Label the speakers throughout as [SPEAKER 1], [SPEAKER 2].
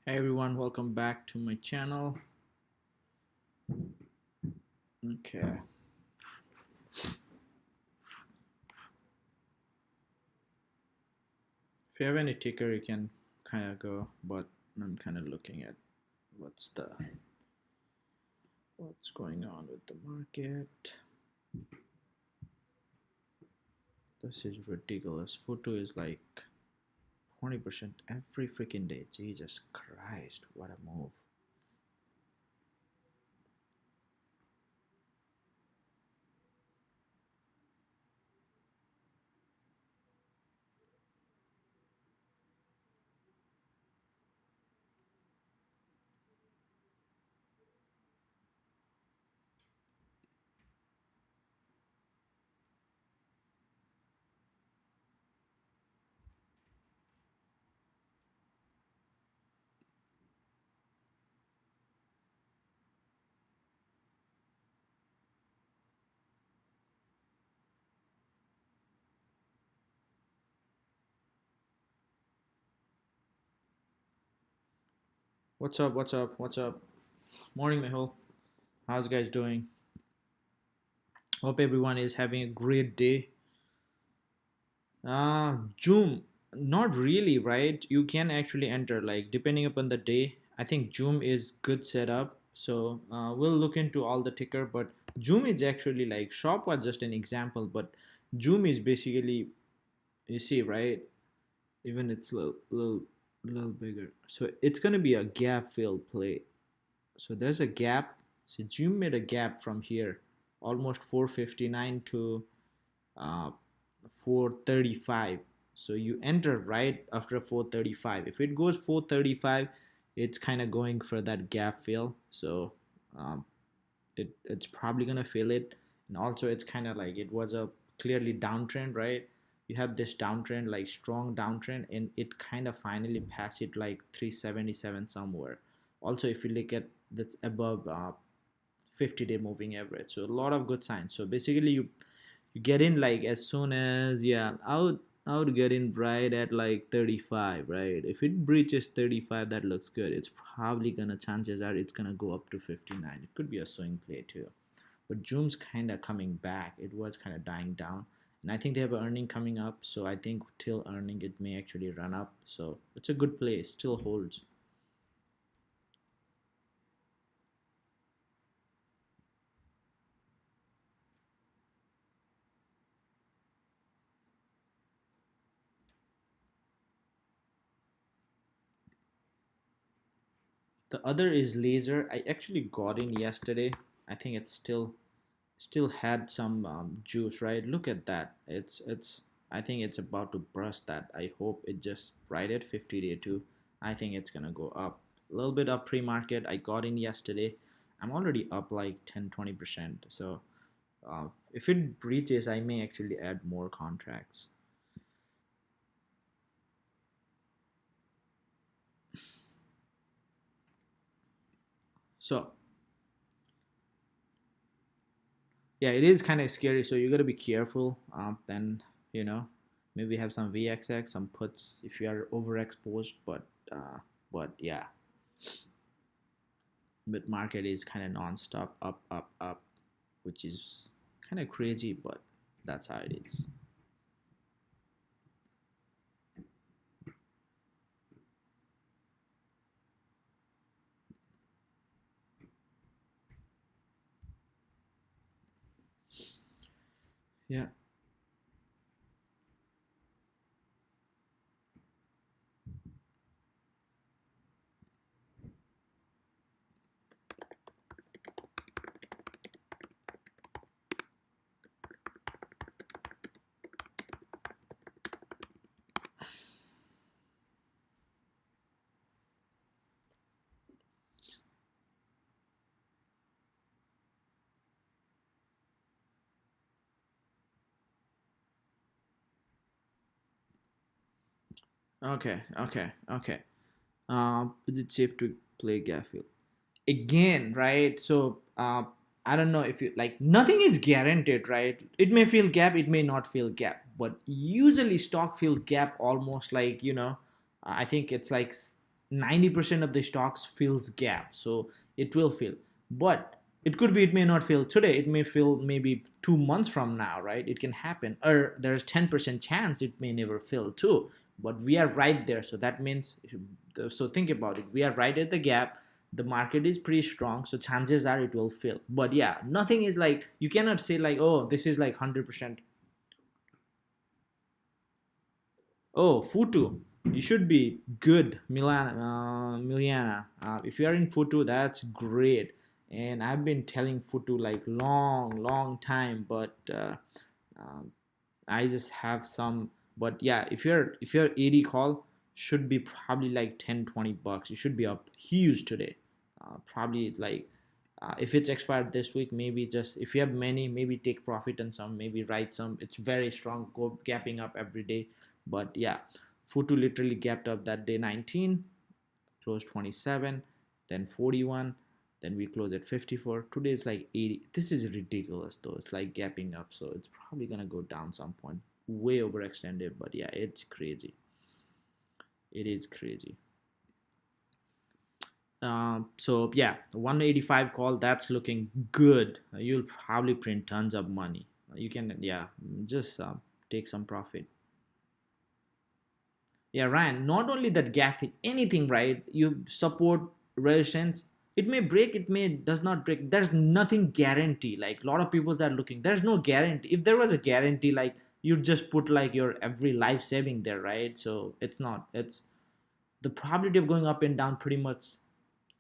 [SPEAKER 1] Hey everyone, welcome back to my channel. Okay. If you have any ticker, you can kind of go, but I'm kind of looking at what's going on with the market. This is ridiculous. FUTU is like 20% every freaking day. Jesus Christ, what a move. What's up? What's up? What's up? Morning, Mehul. How's you guys doing? Hope everyone is having a great day. Zoom, not really, right? You can actually enter, like, depending upon the day. I think Zoom is good setup. So we'll look into all the ticker, but Zoom is actually like shop was just an example, but Zoom is basically, you see, right? Even it's little bigger. So it's gonna be a gap fill play. So there's a gap. So Zoom made a gap from here, almost 459 to uh, 435. So you enter right after 435. If it goes 435, it's kind of going for that gap fill. So um, it's probably gonna fill it. And also it's kind of like it was a clearly downtrend, right? You have this downtrend, like strong downtrend, and it kind of finally passed it like 377 somewhere. Also, if you look at that's above 50-day moving average, so a lot of good signs. So basically you get in like as soon as, yeah, I would get in right at like 35, right? If it breaches 35, that looks good. It's probably gonna, chances are it's gonna go up to 59. It could be a swing play too, but Zoom's kind of coming back. It was kind of dying down, and I think they have an earning coming up, so I think till earning it may actually run up. So it's a good play, still holds. The other is laser. I actually got in yesterday. I think it's still had some juice, right? Look at that. It's I think it's about to burst that. I hope it just right at 50-day too. I think it's gonna go up a little bit up pre-market. I got in yesterday. I'm already up like 10-20%. So if it breaches, I may actually add more contracts. So yeah, it is kind of scary, so you got to be careful. Then, you know, maybe have some VXX, some puts if you are overexposed. But yeah, but market is kind of non-stop up, up, up, which is kind of crazy, but that's how it is. Yeah. Okay. Okay. Okay. Is it safe to play Garfield again? Right. So I don't know if you like, nothing is guaranteed, right? It may fill gap, it may not fill gap, but usually stock fill gap almost like, I think it's like 90% of the stocks fills gap, so it will fill. But it could be, it may not fill today, it may fill maybe 2 months from now, right? It can happen, or there's 10% chance it may never fill too. But we are right there, so that means, so think about it, we are right at the gap, the market is pretty strong, so chances are it will fill. But yeah, nothing is like, you cannot say like, oh, this is like 100%. Oh, Futu. You should be good, Miliana. If you are in Futu, that's great. And I've been telling Futu like long time, but um, I just have some. But yeah, if you're 80 call, should be probably like 10-20 bucks. You should be up huge today. Probably like, if it's expired this week, maybe just, if you have many, maybe take profit on some, maybe write some. It's very strong, go gapping up every day. But yeah, Futu literally gapped up that day 19, closed 27, then 41, then we close at 54. Today is like 80. This is ridiculous though. It's like gapping up, so it's probably gonna go down some point. Way overextended, but yeah, it's crazy. It is crazy. So yeah, 185 call, that's looking good. You'll probably print tons of money. You can, yeah, just take some profit. Yeah, Ryan, not only that gap in anything, right? You support resistance. It may break, it may does not break. There's nothing guarantee. Like a lot of people are looking. There's no guarantee. If there was a guarantee, like you'd just put like your every life saving there, right? So it's not. It's the probability of going up and down pretty much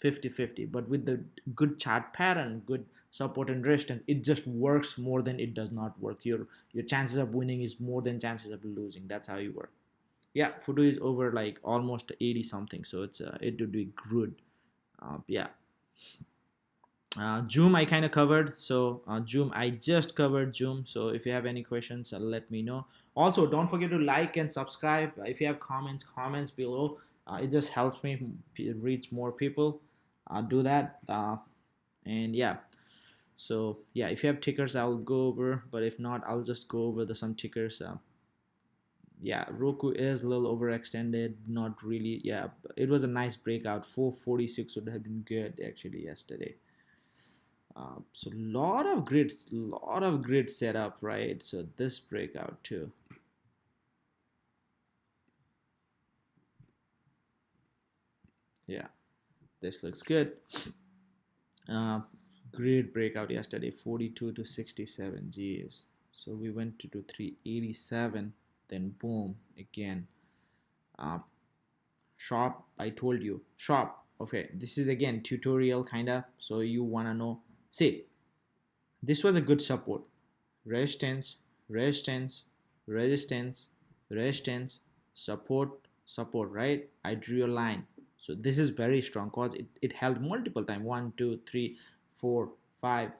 [SPEAKER 1] 50-50. But with the good chart pattern, good support and resistance, it just works more than it does not work. Your chances of winning is more than chances of losing. That's how you work. Yeah, Futu is over like almost 80 something, so it would be good. Yeah. Zoom I kind of covered, so Zoom I just covered Zoom. So if you have any questions, let me know. Also, don't forget to like and subscribe. If you have comments below. It just helps me reach more people. Do that. And yeah, so yeah, if you have tickers, I'll go over, but if not, I'll just go over the some tickers. Yeah, Roku is a little overextended, not really. Yeah, it was a nice breakout. 446 would have been good actually yesterday. So lot of grid setup, right? So this breakout too. Yeah, this looks good. Great breakout yesterday, 42 to 67 Gs. So we went to do 387, then boom again. Shop, I told you, shop. Okay, this is again tutorial kinda, so you wanna know. See, this was a good support. Resistance, resistance, resistance, resistance, support, support, right? I drew a line. So this is very strong because it held multiple times. 1, 2, 3, 4, 5,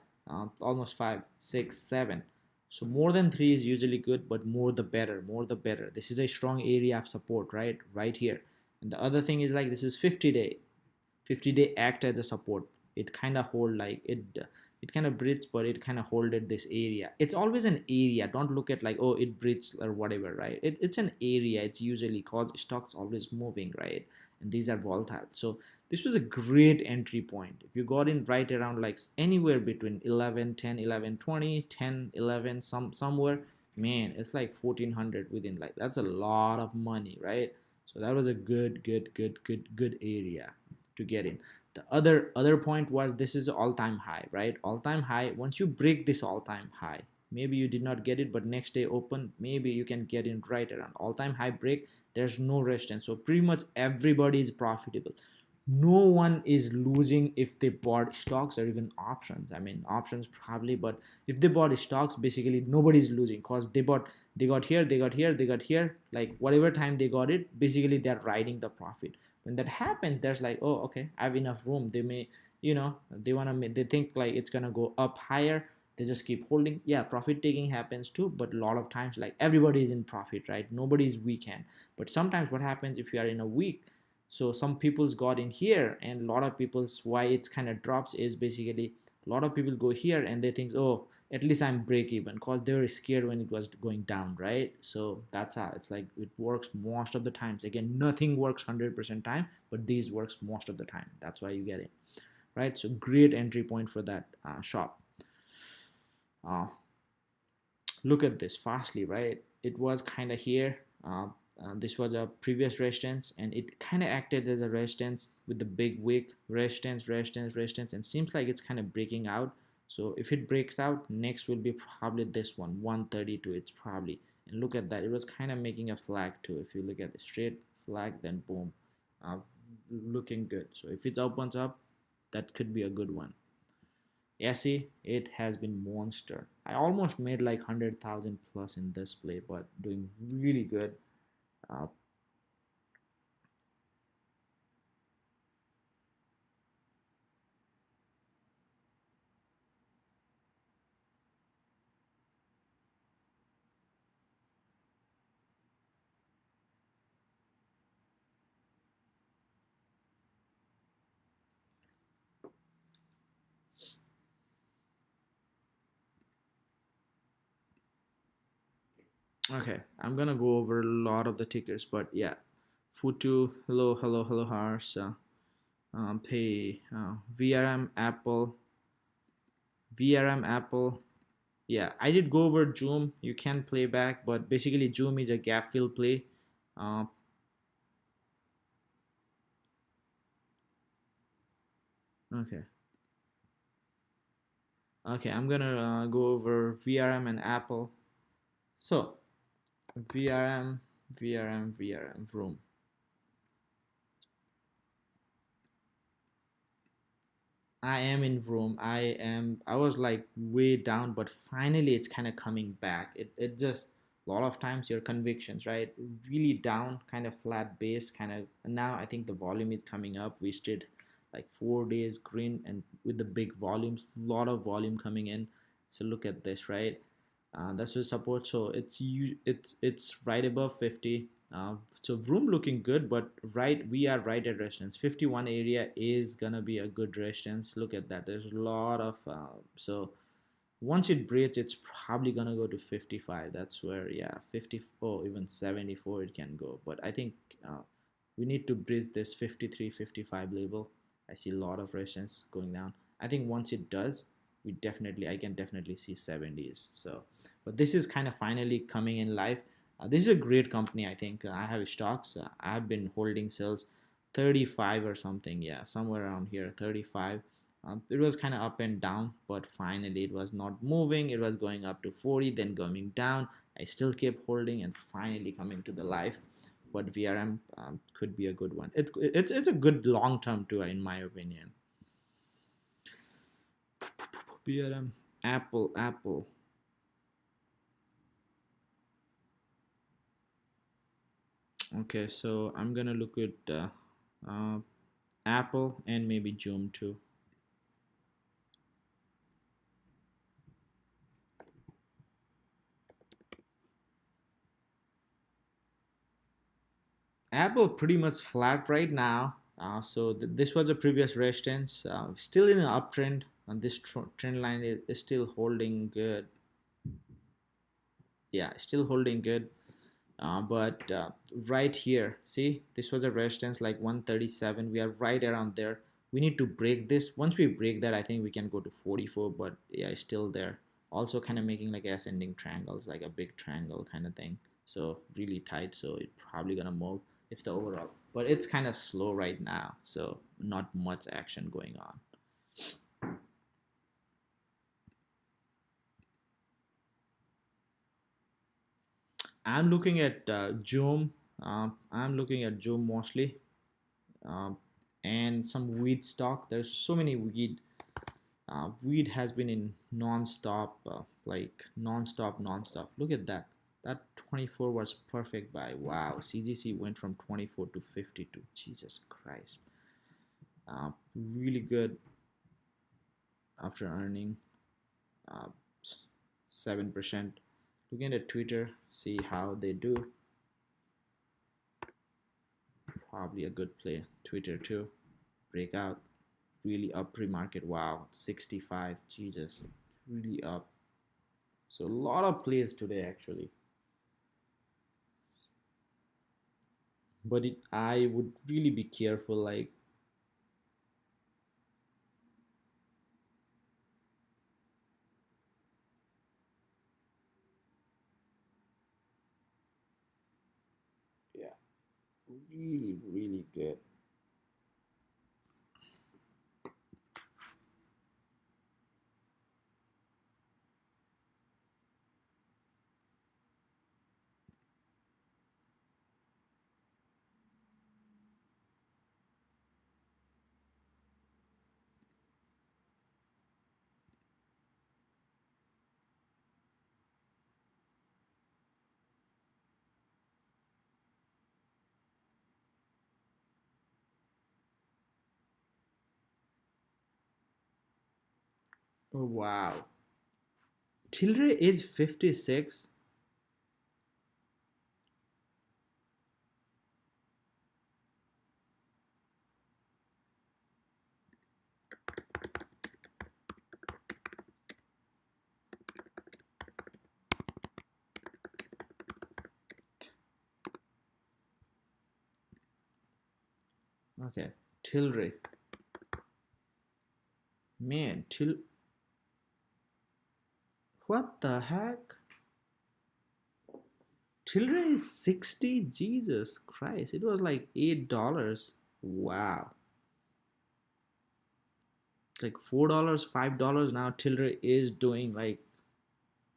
[SPEAKER 1] almost 5, 6, 7. So more than 3 is usually good, but more the better, more the better. This is a strong area of support, right here. And the other thing is like, this is 50-day act as a support. It kind of hold like it kind of breathes, but it kind of holded this area. It's always an area. Don't look at like, oh, it breathes or whatever, right? It's an area. It's usually cause stocks always moving, right? And these are volatile. So this was a great entry point. If you got in right around like anywhere between 11 10 11 20 10 11 somewhere, man, it's like 1400 within, like that's a lot of money, right? So that was a good area to get in. The other point was, this is all-time high, right? All-time high. Once you break this all-time high, maybe you did not get it, but next day open, maybe you can get in right around all-time high break. There's no resistance, so pretty much everybody is profitable. No one is losing if they bought stocks or even options. I mean, options probably, but if they bought stocks, basically nobody's losing because they got here, they got here, they got here, like whatever time they got it, basically they're riding the profit. When that happens, there's like, oh, okay, I have enough room. They may, they think like it's gonna go up higher, they just keep holding. Yeah, profit taking happens too, but a lot of times like everybody is in profit, right? Nobody's weekend. But sometimes what happens if you are in a week, so some people's got in here, and a lot of people's, why it's kind of drops is basically a lot of people go here and they think, oh, at least I'm break even, because they were scared when it was going down, right? So that's how it's like, it works most of the times. Again, nothing works 100% time, but these works most of the time. That's why you get it, right? So great entry point for that shop. uh, Look at this fastly, right? It was kind of here. This was a previous resistance, and it kind of acted as a resistance with the big wick. Resistance, resistance, resistance, and seems like it's kind of breaking out. So if it breaks out, next will be probably this one, 132. It's probably, and look at that, it was kind of making a flag too. If you look at the straight flag, then boom, uh, looking good. So if it opens up, that could be a good one. Yeah, see, it has been monster. I almost made like 100,000 plus in this play, but doing really good. uh, okay, I'm gonna go over a lot of the tickers, but yeah, Futu, hello, hello, hello, Hars, Pay, VRM, Apple, VRM, Apple. Yeah, I did go over Zoom. You can play back, but basically Zoom is a gap fill play. Uh, okay, okay, I'm gonna go over VRM and Apple. So VRM, VRM, VRM, Vroom. I am in Vroom. I was like way down, but finally it's kind of coming back. It just, a lot of times your convictions, right? Really down, kind of flat base, kind of, and now I think the volume is coming up. We stayed like 4 days green and with the big volumes, lot of volume coming in. So look at this, right? That's the support. So it's right above 50. So room looking good, but right, we are right at resistance. 51 area is gonna be a good resistance. Look at that. There's a lot of so once it breaks, it's probably gonna go to 55. That's where, yeah, 54, even 74 it can go. But I think we need to bridge this 53, 55 label. I see a lot of resistance going down. I think once it does, I can definitely see 70s. So, but this is kind of finally coming in live. This is a great company. I think I have stocks. I've been holding sales 35 or something. Yeah, somewhere around here, 35. It was kind of up and down, but finally it was not moving. It was going up to 40, then going down. I still kept holding and finally coming to the live. But VRM could be a good one. It's a good long term too, in my opinion. VRM, Apple. Okay, so I'm gonna look at uh, Apple and maybe Zoom too. Apple pretty much flat right now. So this was a previous resistance. Still in an uptrend, and this trend line is still holding good. Yeah, still holding good. But right here, see, this was a resistance like 137. We are right around there. We need to break this. Once we break that, I think we can go to 44. But yeah, it's still there. Also, kind of making like ascending triangles, like a big triangle kind of thing. So really tight. So it's probably gonna move if the overall. But it's kind of slow right now. So not much action going on. I'm looking at Zoom. I'm looking at Zoom mostly, um, and some weed stock. There's so many weed. Weed has been in non-stop, like non-stop, non-stop. Look at that. That 24 was perfect buy. Wow, CGC went from 24 to 52. Jesus Christ. Really good after earning uh, 7%. Looking at Twitter, see how they do. Probably a good play. Twitter too. Breakout. Really up pre-market. Wow, 65. Jesus, really up. So a lot of plays today actually, but I would really be careful. Like, yeah, really, really good. Oh, wow. Tilray is 56. Okay, Tilray. Man, what the heck? Tilray is 60. Jesus Christ. It was like $8. Wow. Like $4, $5 now. Tilray is doing like,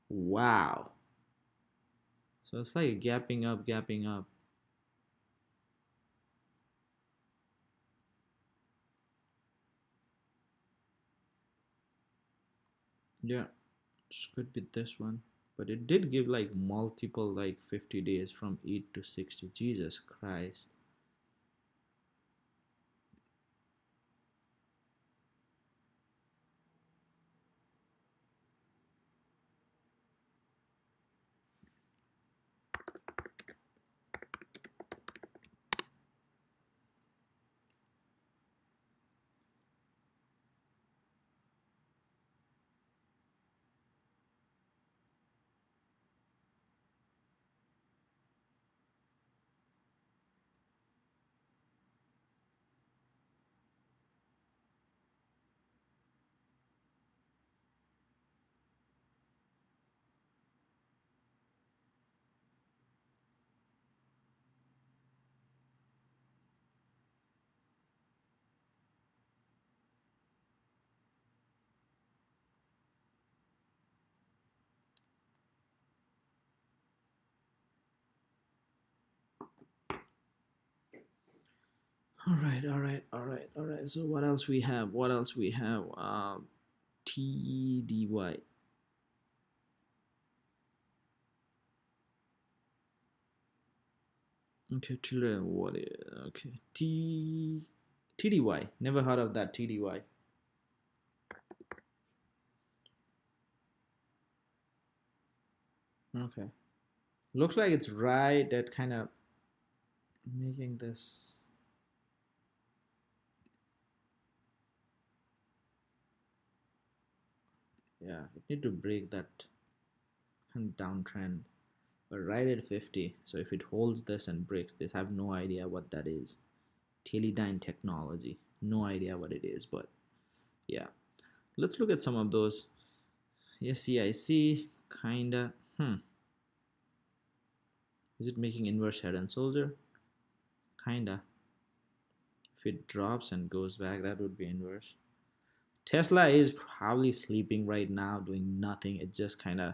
[SPEAKER 1] wow. So it's like gapping up, gapping up. Yeah, this could be this one. But it did give like multiple like 50 days from 8 to 60. Jesus Christ. All right, all right, all right, all right. So what else we have? What else we have? TDY. Okay, children. What is okay? TDY. Never heard of that TDY. Okay. Looks like it's right at kind of making this. Yeah, it need to break that kind of downtrend. But right at 50. So if it holds this and breaks this, I have no idea what that is. Teledyne technology. No idea what it is, but yeah. Let's look at some of those. SCIC, kinda. Is it making inverse head and shoulder? Kinda. If it drops and goes back, that would be inverse. Tesla is probably sleeping right now, doing nothing. It just kind of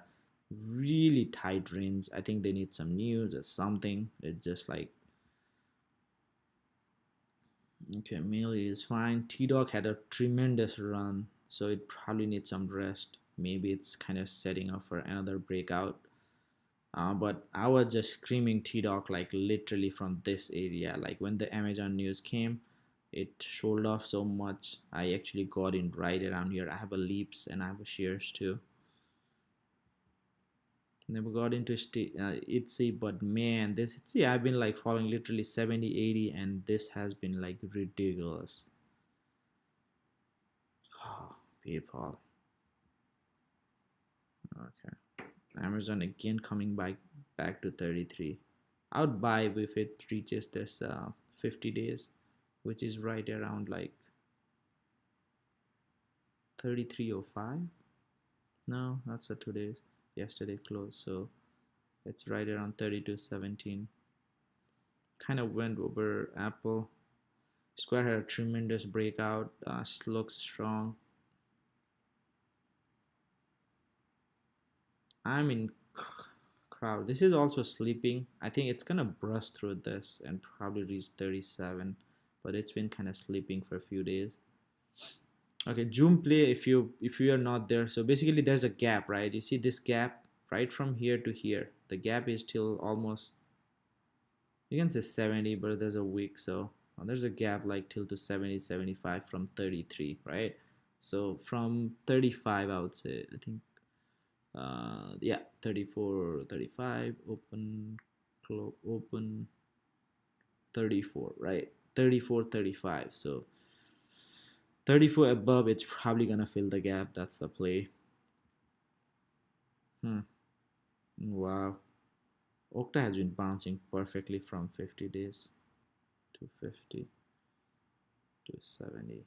[SPEAKER 1] really tight reins. I think they need some news or something. It's just like, okay, Melee is fine. T-Dog had a tremendous run, so it probably needs some rest. Maybe it's kind of setting up for another breakout. But I was just screaming T-Dog like literally from this area. Like when the Amazon news came, it sold off so much. I actually got in right around here. I have a leaps and I have a shares too. Never got into ITSY, but man, this ITSY I've been like following literally 70, 80, and this has been like ridiculous. Oh, PayPal. Okay. Amazon again coming back to 33. I would buy if it reaches this 50 days, which is right around like 33.05. No, that's a today's yesterday close, so it's right around 32.17. Kind of went over Apple. Square had a tremendous breakout. Looks strong. I'm in crowd. This is also sleeping. I think it's gonna burst through this and probably reach 37, but it's been kind of sleeping for a few days. Okay, Zoom play if you are not there. So basically there's a gap, right? You see this gap right from here to here. The gap is still almost, you can say 70, but there's a week, so there's a gap like till to 70, 75 from 33, right? So from 35, I would say, I think yeah, 34, 35, open, close, open, 34, right? 34, 35. So 34 above, it's probably gonna fill the gap. That's the play. Wow. Okta has been bouncing perfectly from 50 days to 50 to 70.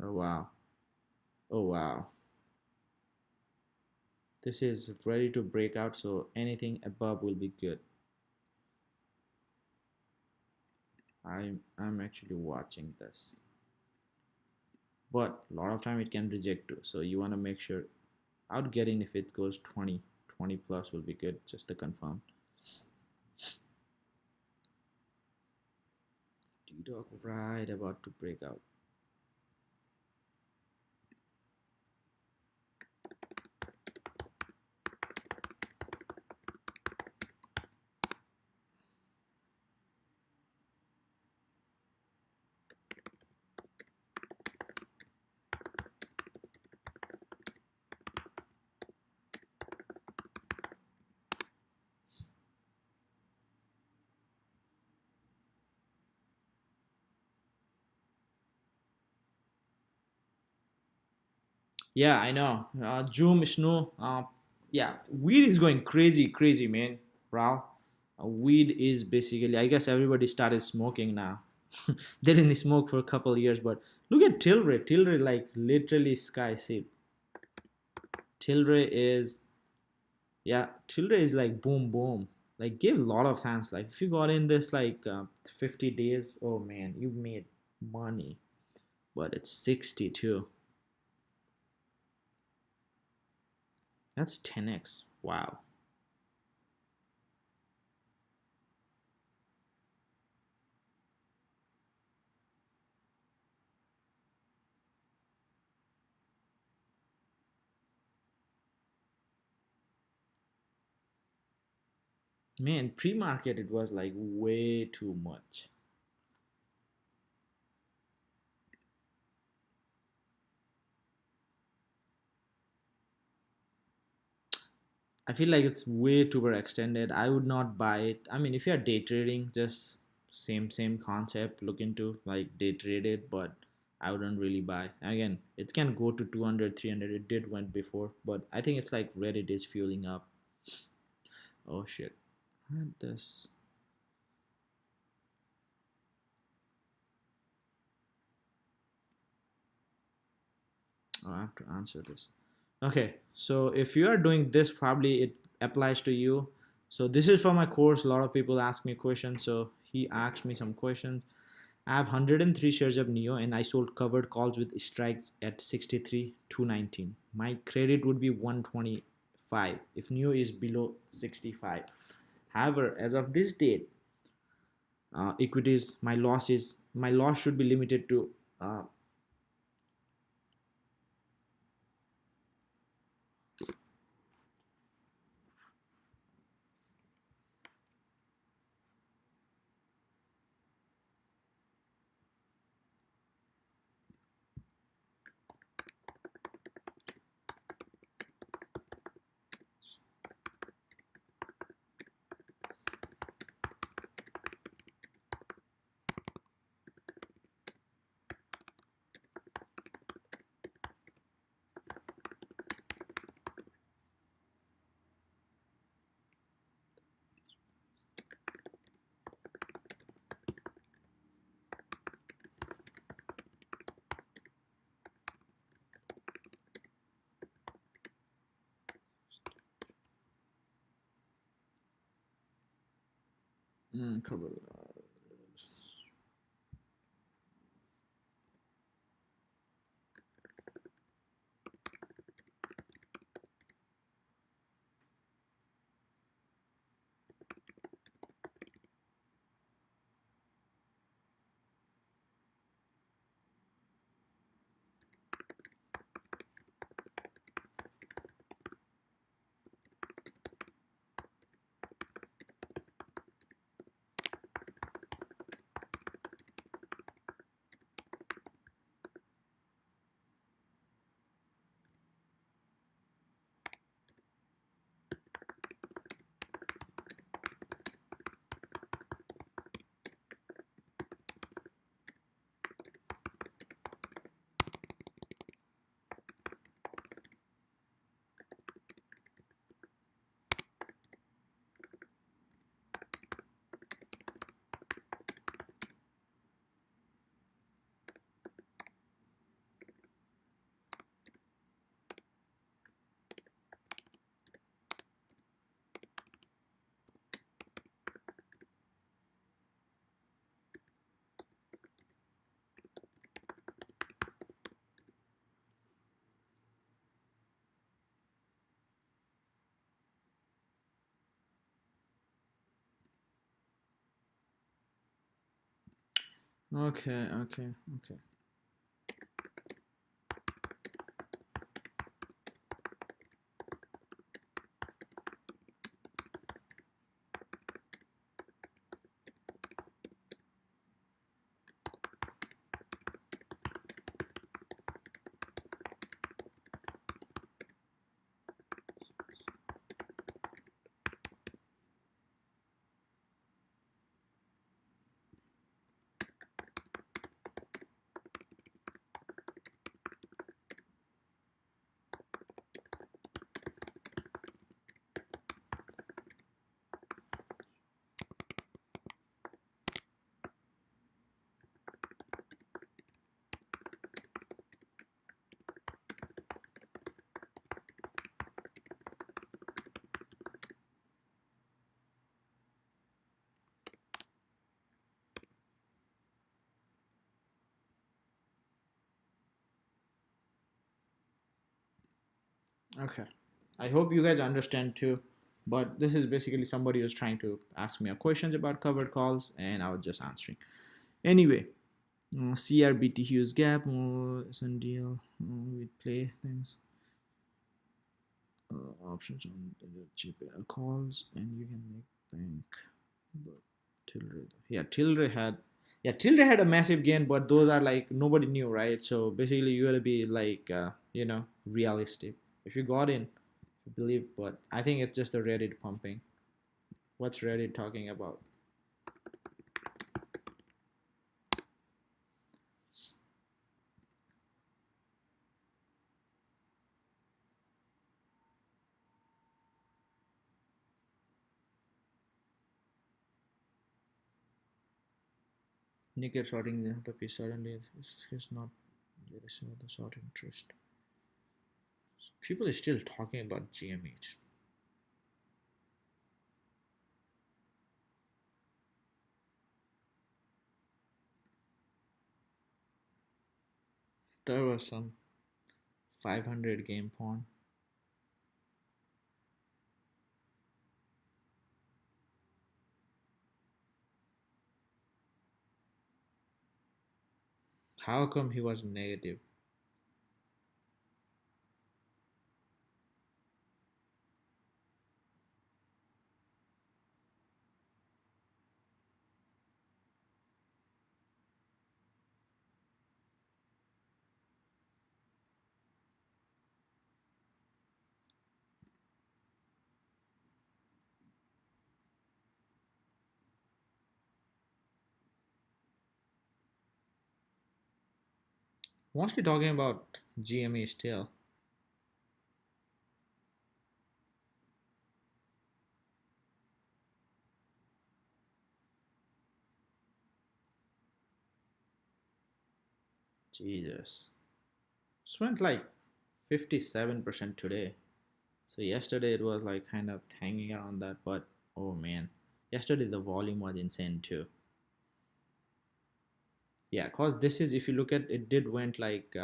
[SPEAKER 1] Oh wow. Oh wow. This is ready to break out, so anything above will be good. I'm actually watching this, but a lot of time it can reject too, so you want to make sure. I would get in if it goes 20 plus will be good, just to confirm. D-Dog right about to break out. Yeah, I know. Zoom, Snow. Yeah, weed is going crazy, crazy, man. Ral. Weed is basically, I guess everybody started smoking now. They didn't smoke for a couple of years, but look at Tilray. Tilray, like literally sky see. Tilray is, yeah, Tilray is like boom, boom. Like give a lot of times. Like if you got in this like 50 days, oh man, you made money. But it's 62. That's 10x. Wow. Man, pre-market it was like way too much. I feel like it's way too extended. I would not buy it. I mean, if you're day trading, just same concept. Look into like day trade it, but I wouldn't really buy. Again, it can go to 200, 300. It did went before, but I think it's like Reddit is fueling up. Oh shit. What this? Oh, I have to answer this. Okay, so if you are doing this, probably it applies to you. So this is for my course. A lot of people ask me questions. So he asked me some questions. I have 103 shares of Neo and I sold covered calls with strikes at 63 219. My credit would be 125 if Neo is below 65. However, as of this date, equities, my loss should be limited to Cover. Okay, okay, okay. Okay. I hope you guys understand too. But this is basically somebody who's trying to ask me a questions about covered calls, and I was just answering. Anyway, CRBT Hughes gap, SNDL, we play things, options on the cheap calls, and you can make bank. But Tilray, yeah, Tilray had a massive gain, but those are like nobody knew, right? So basically, you gotta be like, realistic. If you got in, you believe, but I think it's just the Reddit pumping. What's Reddit talking about? Nick sorting the piece suddenly is not there is no the sort interest. People are still talking about GMH. There was some 500 game porn. How come he was negative? Mostly talking about GME still. Jesus. It's went like 57% today. So yesterday it was like kind of hanging around that, but oh man. Yesterday the volume was insane too. Yeah, cause this is, if you look at it, did went like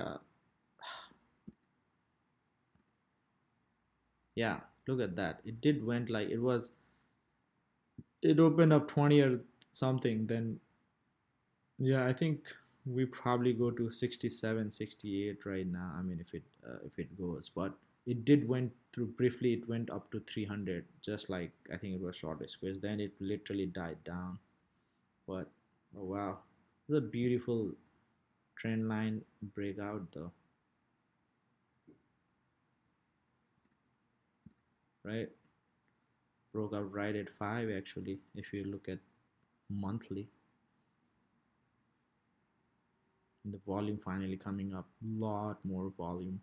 [SPEAKER 1] yeah, look at that. It did went like it opened up 20 or something. Then yeah, I think we probably go to 67, 68 right now. I mean, if it goes, but it did went through briefly. It went up to 300, just like I think it was shortest squares. Then it literally died down. But oh wow, it's a beautiful trend line breakout though, right? Broke out right at 5 actually. If you look at monthly, the volume finally coming up, lot more volume.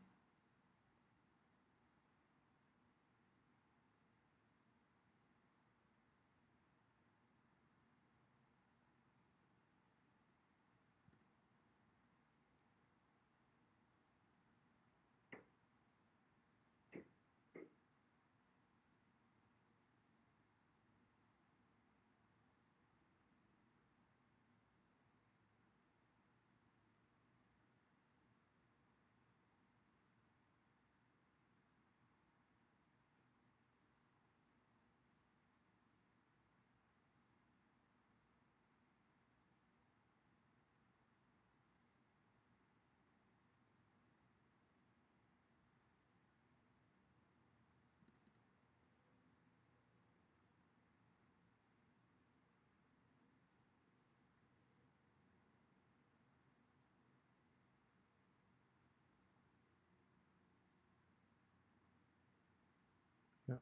[SPEAKER 1] Yeah.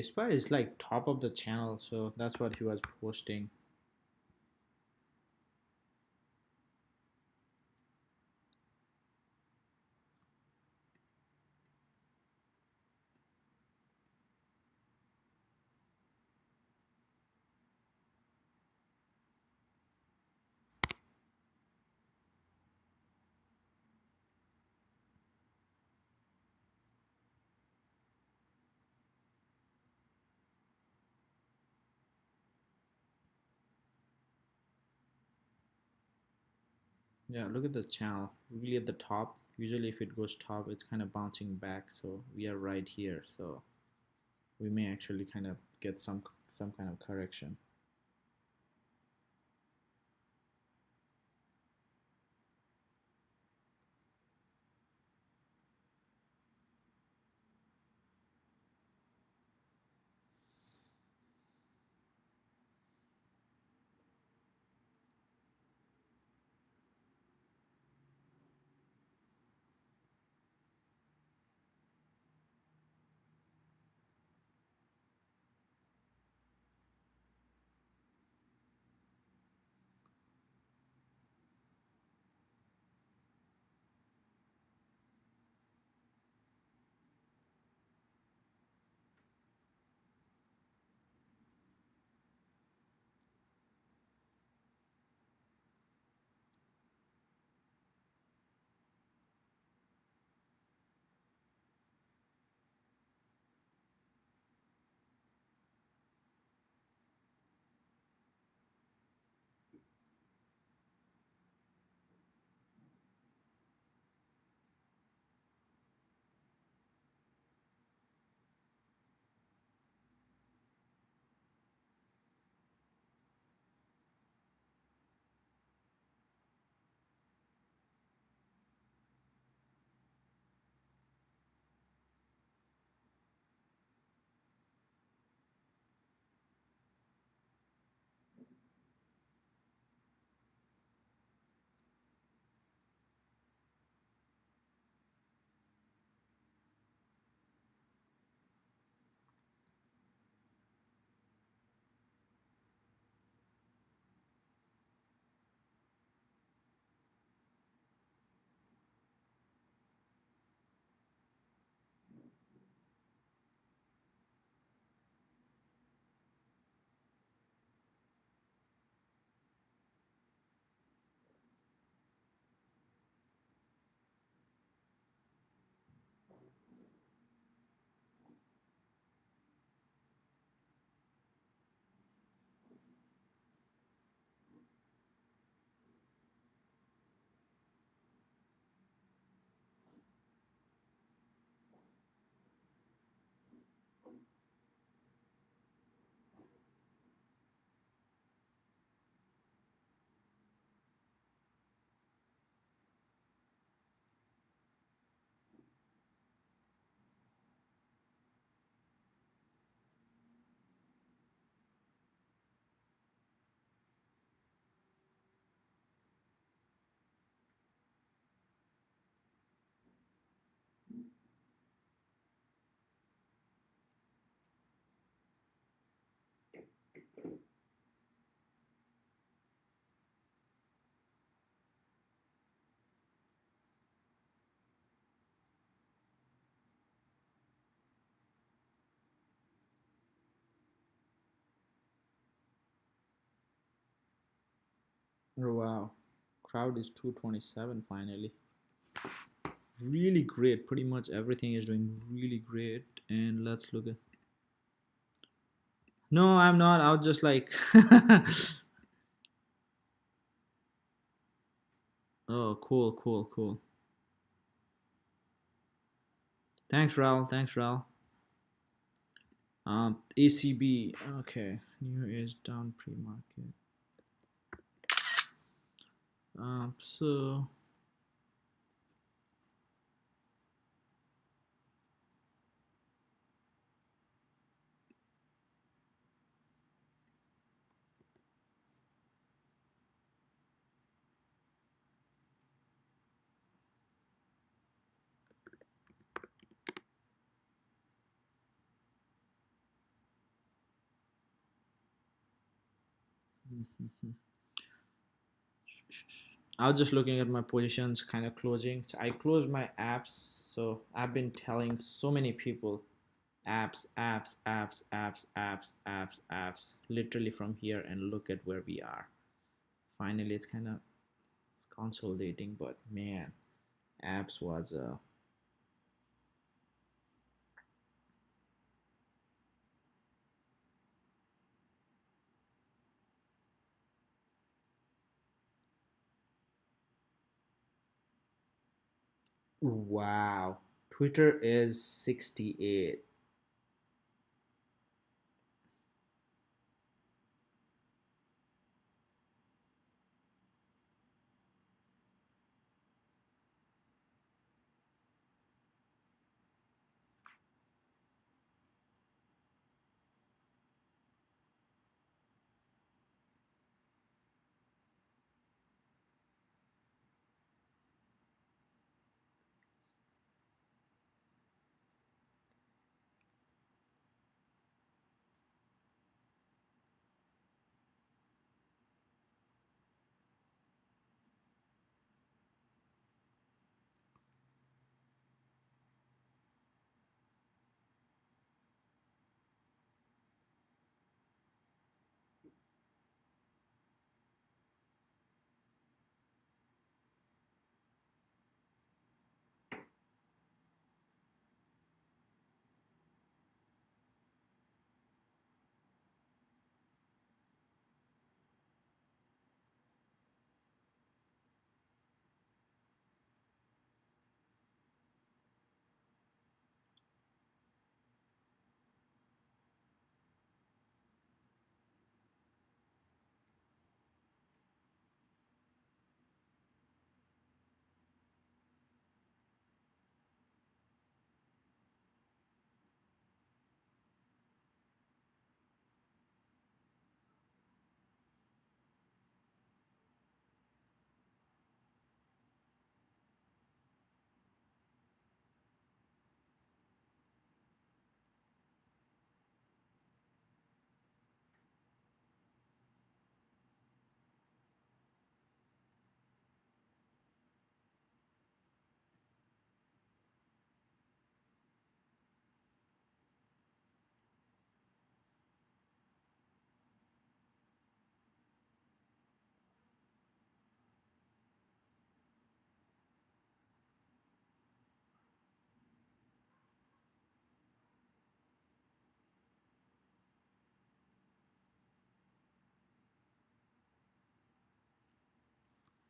[SPEAKER 1] Spy is like top of the channel, so that's what he was posting. Yeah, look at the channel, really at the top. Usually if it goes top, it's kind of bouncing back, so we are right here, so we may actually kind of get some kind of correction. Oh wow, crowd is 227 finally. Really great. Pretty much everything is doing really great. And let's look at. No, I'm not. I was just like. Oh, cool, cool, cool. Thanks, Raul. Thanks, Raul. ACB. Okay, new is down pre-market. So I was just looking at my positions, kind of closing. So I closed my apps. So I've been telling so many people apps, apps, apps, apps, apps, apps, apps, literally from here, and look at where we are. Finally, it's kind of consolidating, but man, apps was wow. Twitter is 68.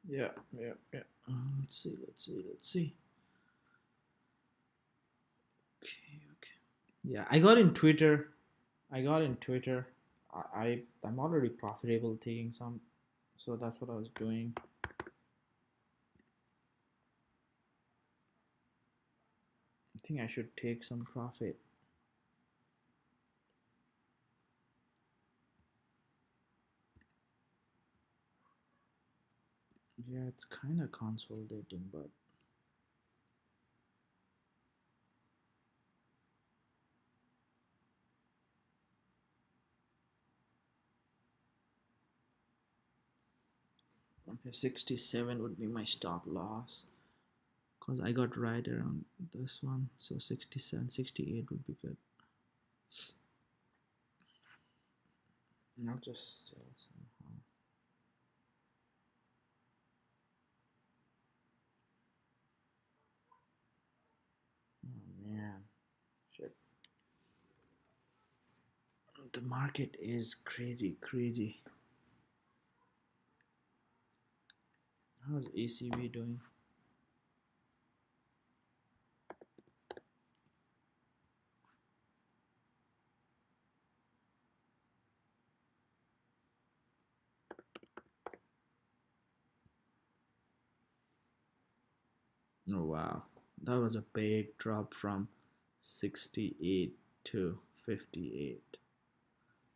[SPEAKER 1] Yeah, yeah, yeah. Let's see, let's see, let's see. Okay, okay. Yeah, I got in Twitter. I got in Twitter. I'm already profitable taking some, so that's what I was doing. I think I should take some profit. Yeah, it's kind of consolidating, but okay, 67 would be my stop loss because I got right around this one. So 67, 68 would be good. I'll just sell somehow. The market is crazy, crazy. How's ECB doing? Oh wow, that was a big drop from 68 to 58.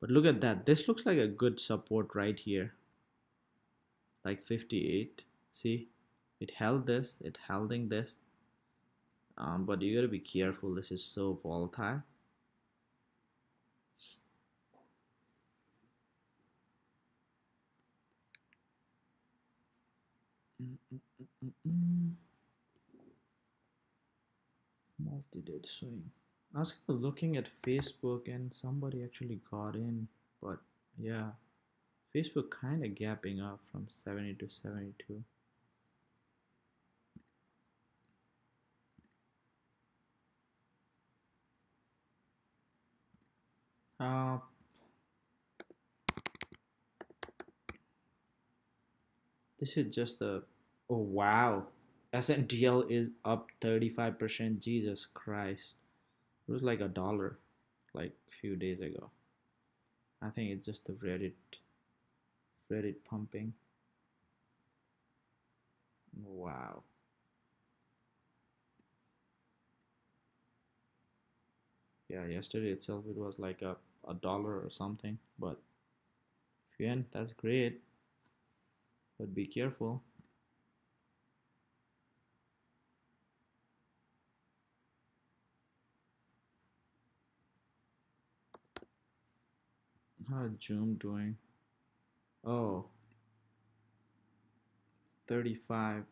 [SPEAKER 1] But look at that. This looks like a good support right here, like 58. See, it held this, it holding this. But you gotta be careful. This is so volatile. Multi-day swing. I was kind of looking at Facebook and somebody actually got in, but yeah, Facebook kind of gapping up from 70 to 72. Uh, this is just the, oh wow, SNTL is up 35%. Jesus Christ, it was like $1 like a few days ago. I think it's just the Reddit pumping. Wow. Yeah, yesterday itself it was like a dollar or something, but if you end, that's great, but be careful. How is Zoom doing? Oh, 35.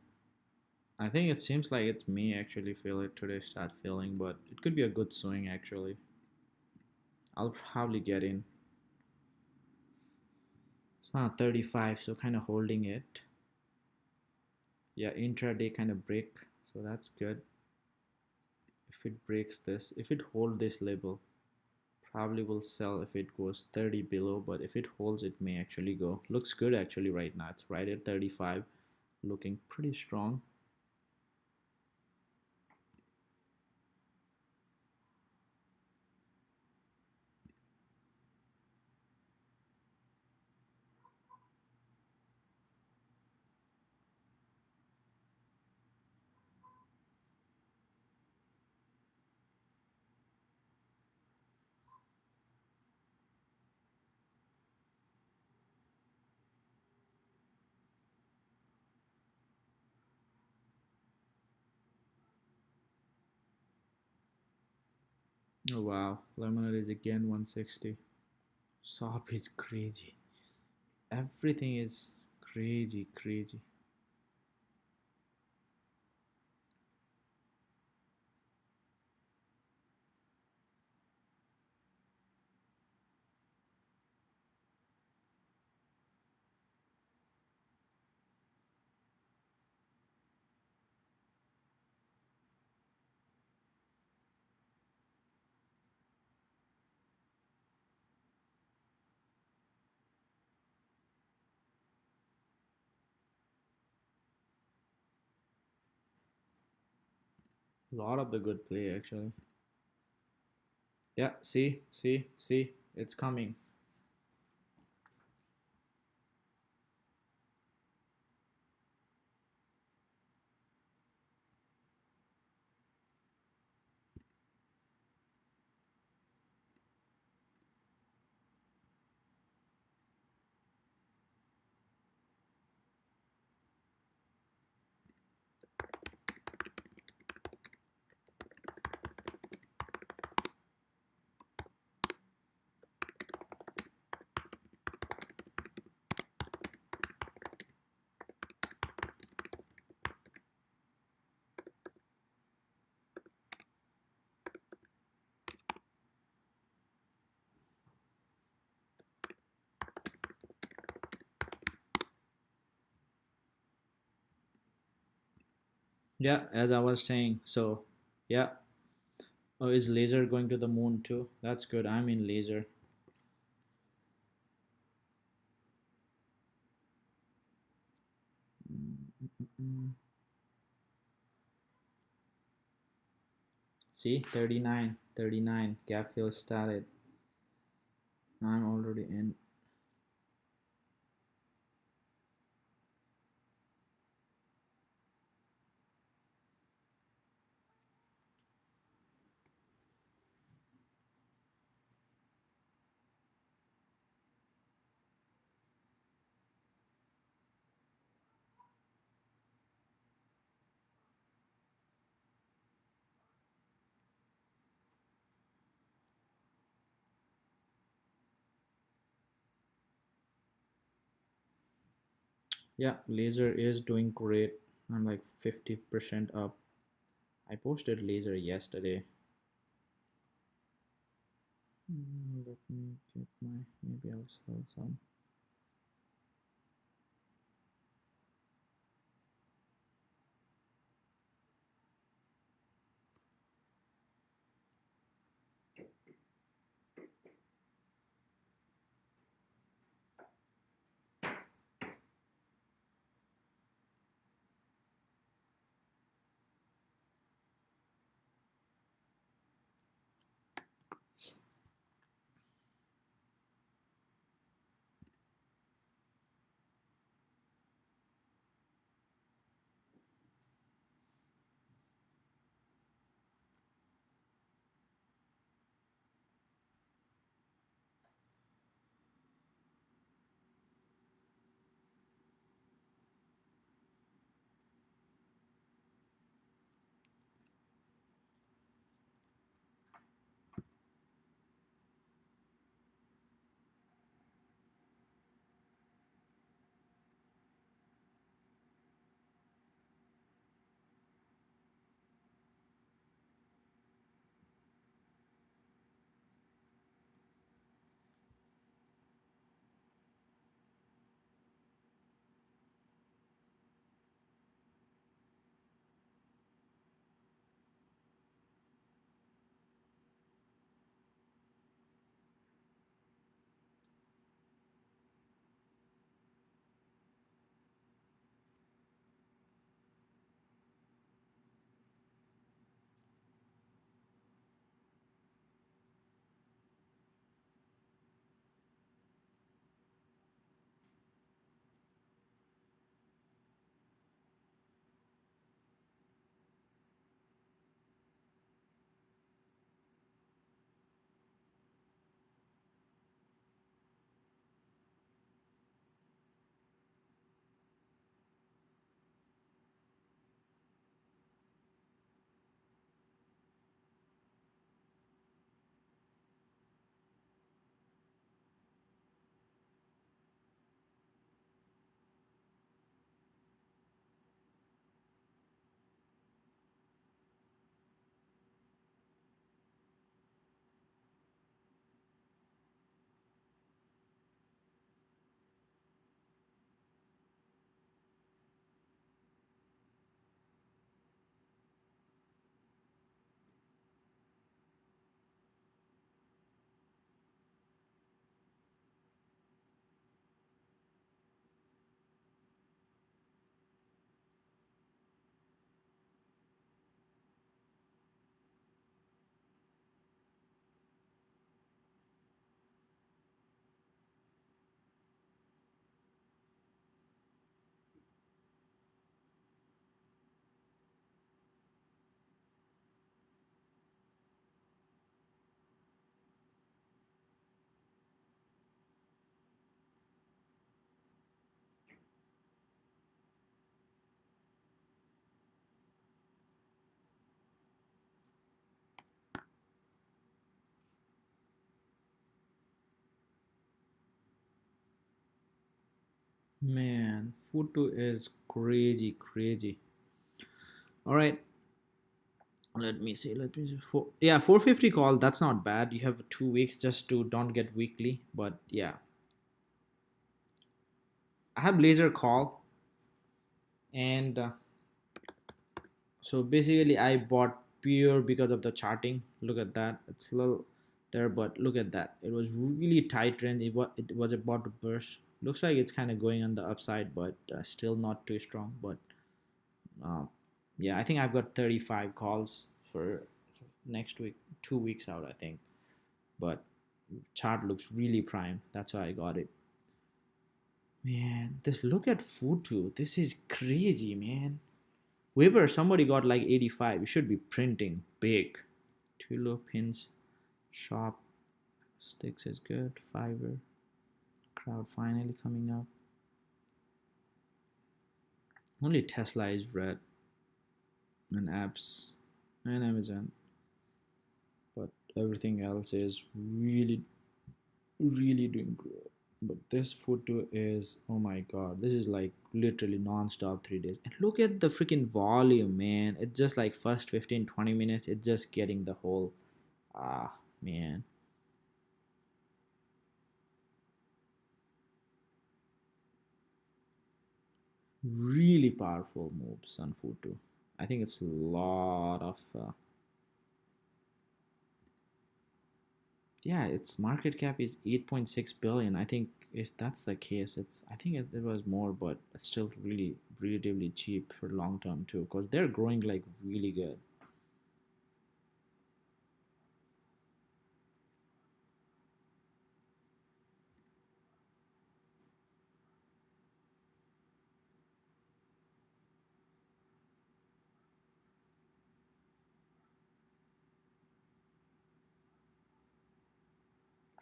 [SPEAKER 1] I think it seems like it's me actually feel it today, start feeling, but it could be a good swing actually. I'll probably get in. It's not 35, so kind of holding it. Yeah, intraday kind of break, so that's good. If it breaks this, if it hold this level, probably will sell if it goes 30 below, but if it holds it may actually go. Looks good actually right now. It's right at 35, looking pretty strong. Oh wow, lemonade is again 160. Sop is crazy. Everything is crazy, crazy. A lot of the good play actually. Yeah, see, it's coming. Yeah, as I was saying. So, yeah. Oh, is laser going to the moon too? That's good. I'm in laser. Mm. See, 39, 39. Gap fill started. I'm already in. Yeah, laser is doing great. I'm like 50% up. I posted laser yesterday. Let me get my, maybe I'll sell some. Man, Futu is crazy, crazy. All right, let me see. Yeah, 450 call. That's not bad. You have 2 weeks just to don't get weekly. But yeah, I have laser call, and so basically I bought pure because of the charting. Look at that. It's a little there, but look at that. It was really tight trend. It was about to burst. Looks like it's kind of going on the upside, but still not too strong. But uh, yeah, I think I've got 35 calls for next week, 2 weeks out, I think. But chart looks really prime. That's why I got it. Man, this look at Futu. This is crazy, man. Weber, somebody got like 85. You should be printing big. Tulo pins, shop, sticks is good. Fiverr, crowd finally coming up. Only Tesla is red, and apps, and Amazon. But everything else is really, really doing great. But this photo is, oh my god, this is like literally non-stop 3 days. And look at the freaking volume, man. It's just like first 15-20 minutes, it's just getting the whole, man. Really powerful moves on Futu. I think it's a lot of yeah, its market cap is 8.6 billion. I think if that's the case, I think it was more, but it's still really relatively cheap for long term too, because they're growing like really good.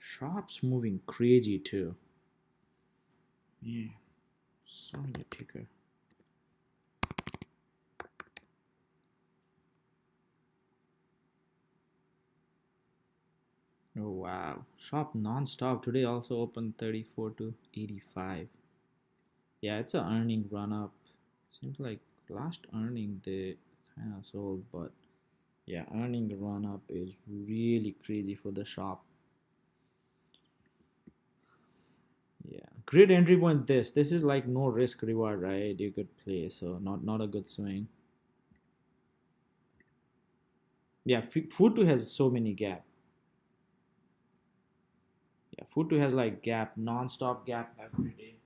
[SPEAKER 1] Shop's moving crazy too. Yeah, sorry the ticker. Oh wow, shop non-stop today, also opened 34 to 85. Yeah, it's an earning run up. Seems like last earning they kind of sold, but yeah, earning run up is really crazy for the shop. Yeah, great entry point. This is like no risk reward, right? You could play, so not a good swing. Yeah, Futu has so many gap. Yeah, Futu has like gap, non-stop gap every day.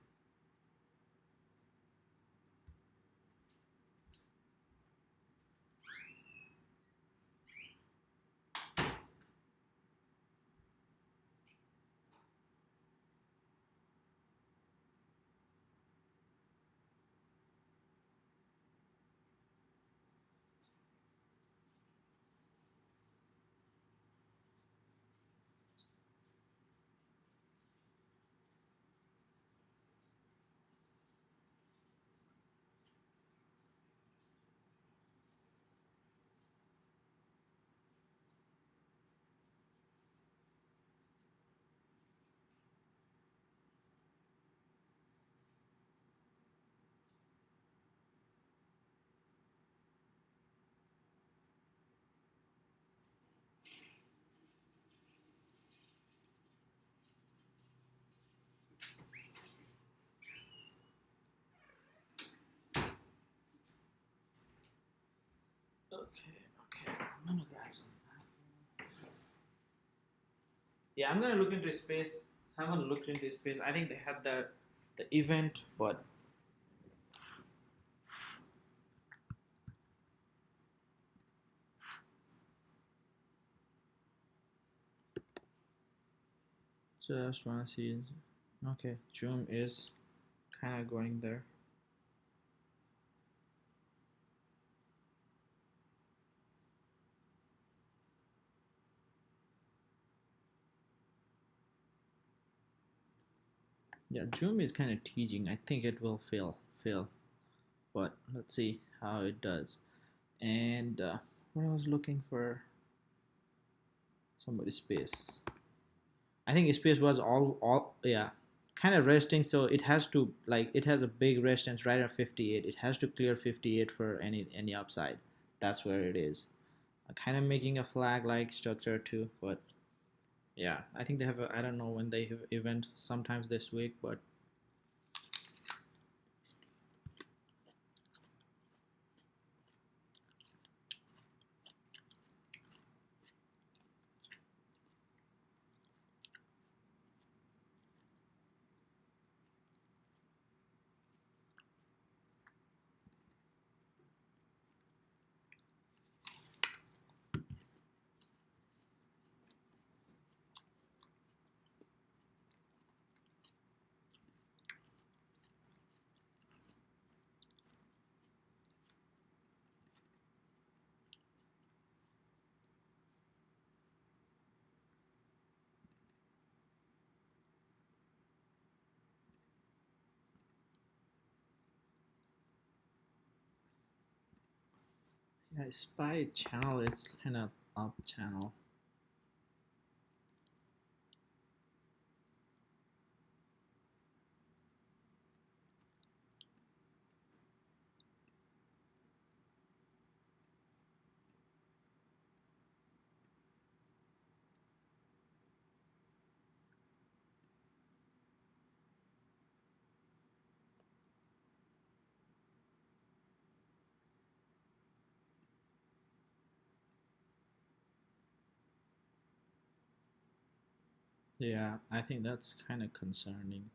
[SPEAKER 1] Okay, okay. I'm gonna grab some. Yeah, I'm gonna look into space. Haven't looked into space. I think they had the event, but just wanna see. Okay, Zoom is kind of going there. Yeah, Zoom is kind of teasing. I think it will fail, but let's see how it does. And what I was looking for, somebody space. I think space was all yeah, kind of resting. So it has to like it has a big resistance right at 58. It has to clear 58 for any upside. That's where it is. Kind of making a flag like structure too, but yeah, I think they have a, I don't know when they have event sometimes this week, but Yeah, SPY channel is kind of up channel. Yeah, I think that's kind of concerning.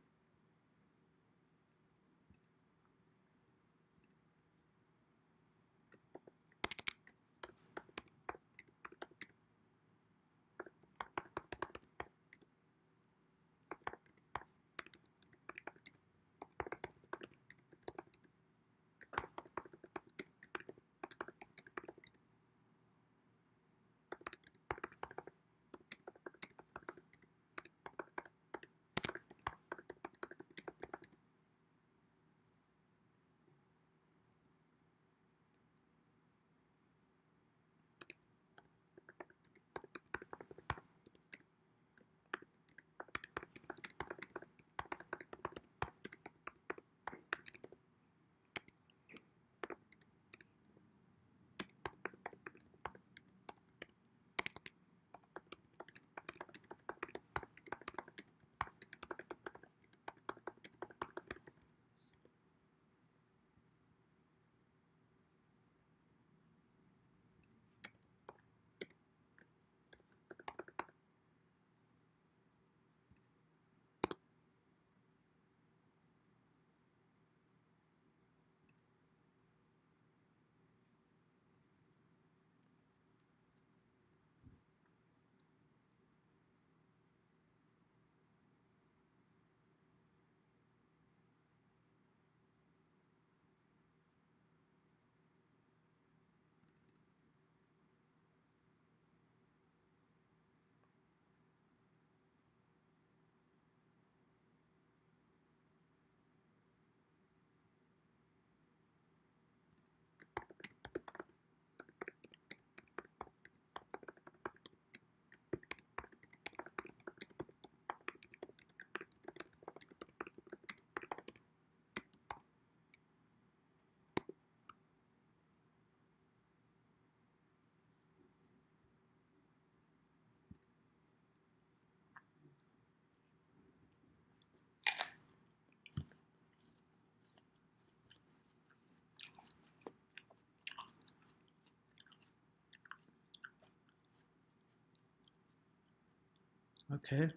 [SPEAKER 1] Okay,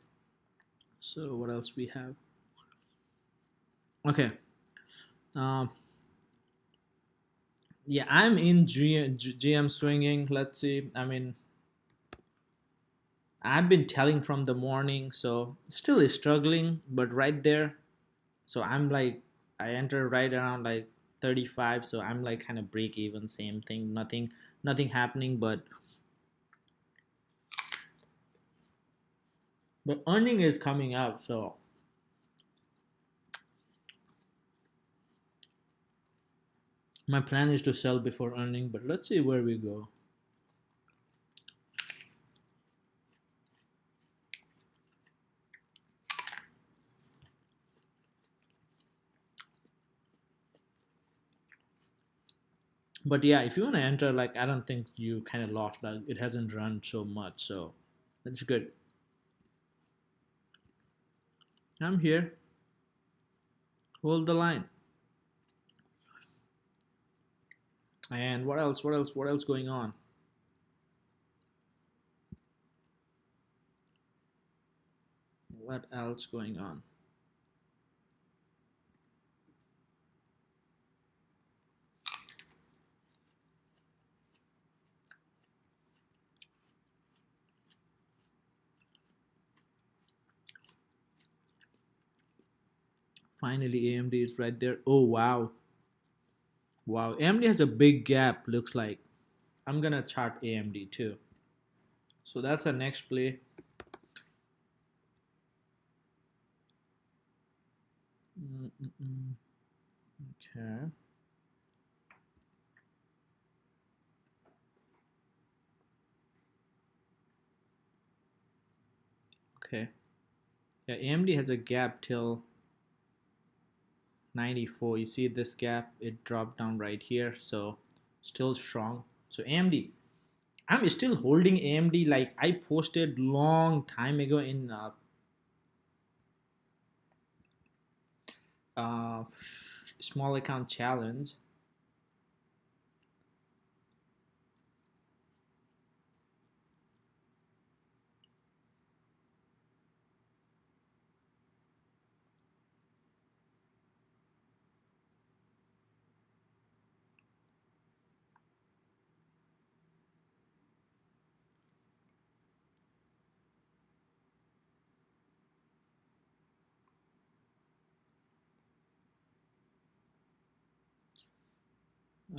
[SPEAKER 1] so what else we have? Okay, um, yeah, I'm in GM swinging. Let's see. I mean, I've been telling from the morning, so still is struggling, but right there. So I'm like, I enter right around like 35, so I'm like kind of break even, same thing, nothing happening, but earning is coming up, so my plan is to sell before earning, but let's see where we go. But yeah, if you want to enter, like, I don't think you kind of lost, like it hasn't run so much, so that's good. I'm here, hold the line. And what else going on? What else going on? Finally, AMD is right there. Oh wow, wow, AMD has a big gap, looks like. I'm gonna chart AMD too. So that's our next play. Okay. Okay. Yeah, AMD has a gap till 94. You see this gap, it dropped down right here, so still strong. So AMD, I'm still holding AMD. Like I posted long time ago in uh, small account challenge.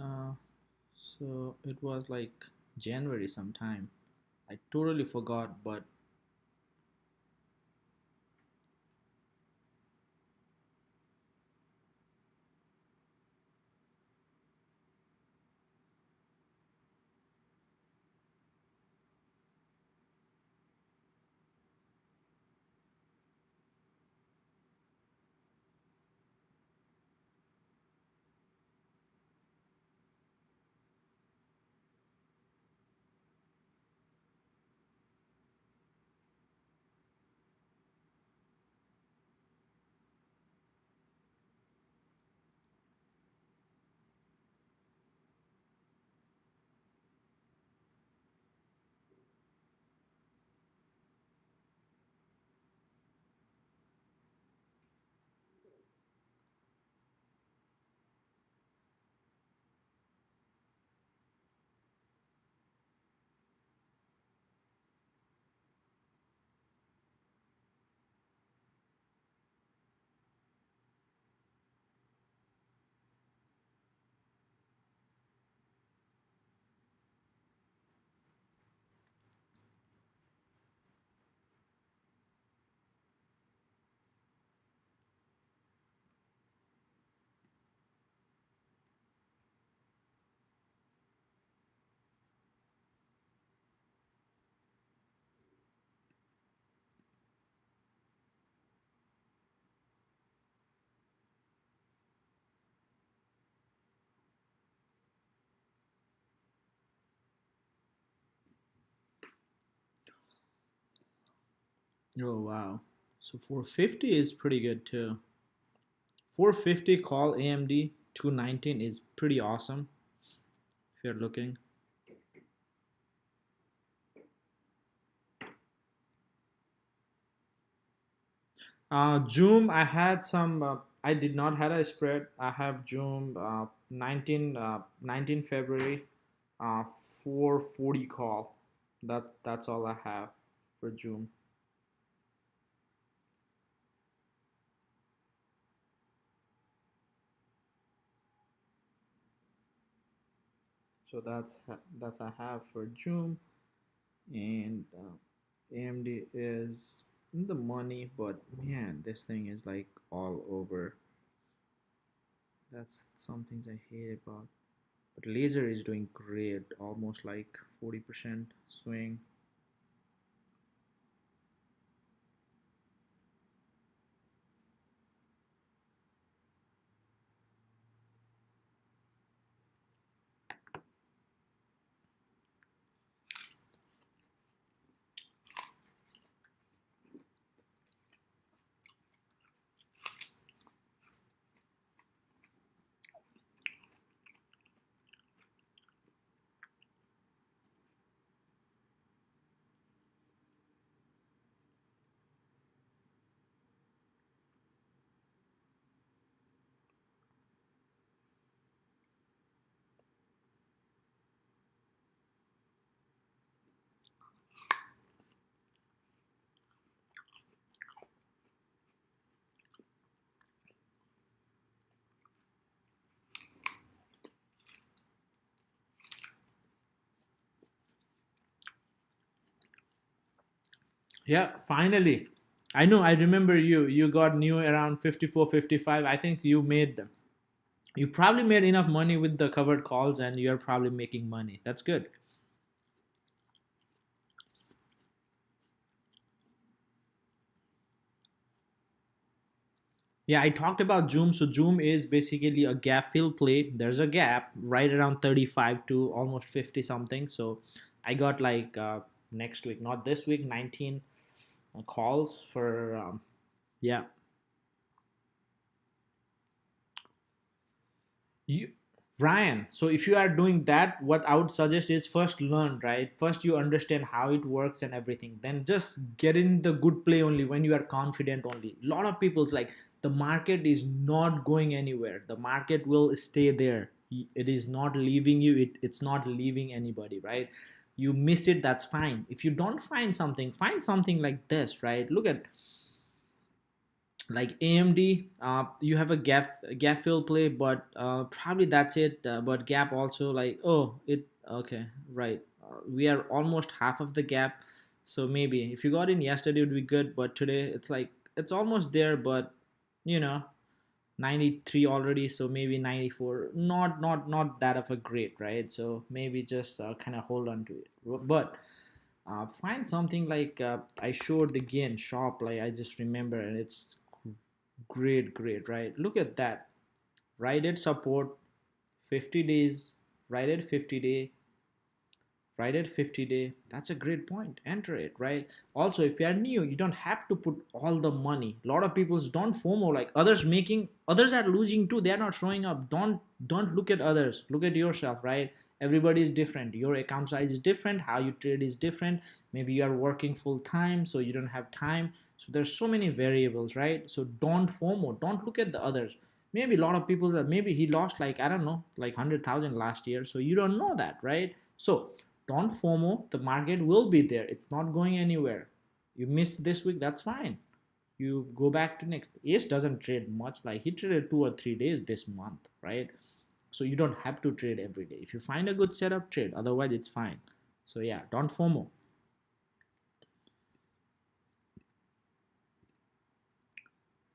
[SPEAKER 1] uh, so it was like January sometime. I totally forgot, but oh wow. So 450 is pretty good too. 450 call AMD 219 is pretty awesome if you're looking. Zoom, I had some. I did not had a spread. I have Zoom 19 February, 440 call. That's all I have for Zoom. So that's I have for Zoom, and AMD is in the money, but man, this thing is like all over. That's some things I hate about. But laser is doing great, almost like 40% swing. Yeah, finally. I know, I remember you. You got new around 54, 55. I think you probably made enough money with the covered calls and you're probably making money. That's good. Yeah, I talked about Zoom. So Zoom is basically a gap fill play. There's a gap right around 35 to almost 50 something. So I got like next week, not this week, 19 calls for yeah. You, Ryan, so if you are doing that, what I would suggest is first learn, right? First you understand how it works and everything. Then just get in the good play only when you are confident only. A lot of people's like the market is not going anywhere. The market will stay there. It is not leaving you. It's not leaving anybody, right? You miss it, that's fine. If you don't find something like this, right? Look at like AMD, you have a gap fill play, but probably that's it. But gap also like, oh it okay, right. We are almost half of the gap, so maybe if you got in yesterday it would be good, but today it's like it's almost there, but you know 93 already, so maybe 94. Not that of a great, right? So maybe just kind of hold on to it, but find something like I showed again shop, like I just remember, and it's great, right? Look at that. Right at support, 50 days, right at 50 day, right at 50 day. That's a great point. Enter it, right? Also, if you are new, you don't have to put all the money. A lot of people don't FOMO, like others are losing too. They're not showing up. Don't look at others. Look at yourself, right? Everybody is different. Your account size is different. How you trade is different. Maybe you are working full time, so you don't have time. So there's so many variables, right? So don't FOMO. Don't look at the others. Maybe a lot of people that maybe he lost like I don't know, like 100,000 last year. So you don't know that, right? So don't FOMO. The market will be there. It's not going anywhere. You miss this week, that's fine. You go back to next. Ace doesn't trade much. Like he traded 2 or 3 days this month, right? So you don't have to trade every day. If you find a good setup, trade. Otherwise, it's fine. So yeah, don't FOMO.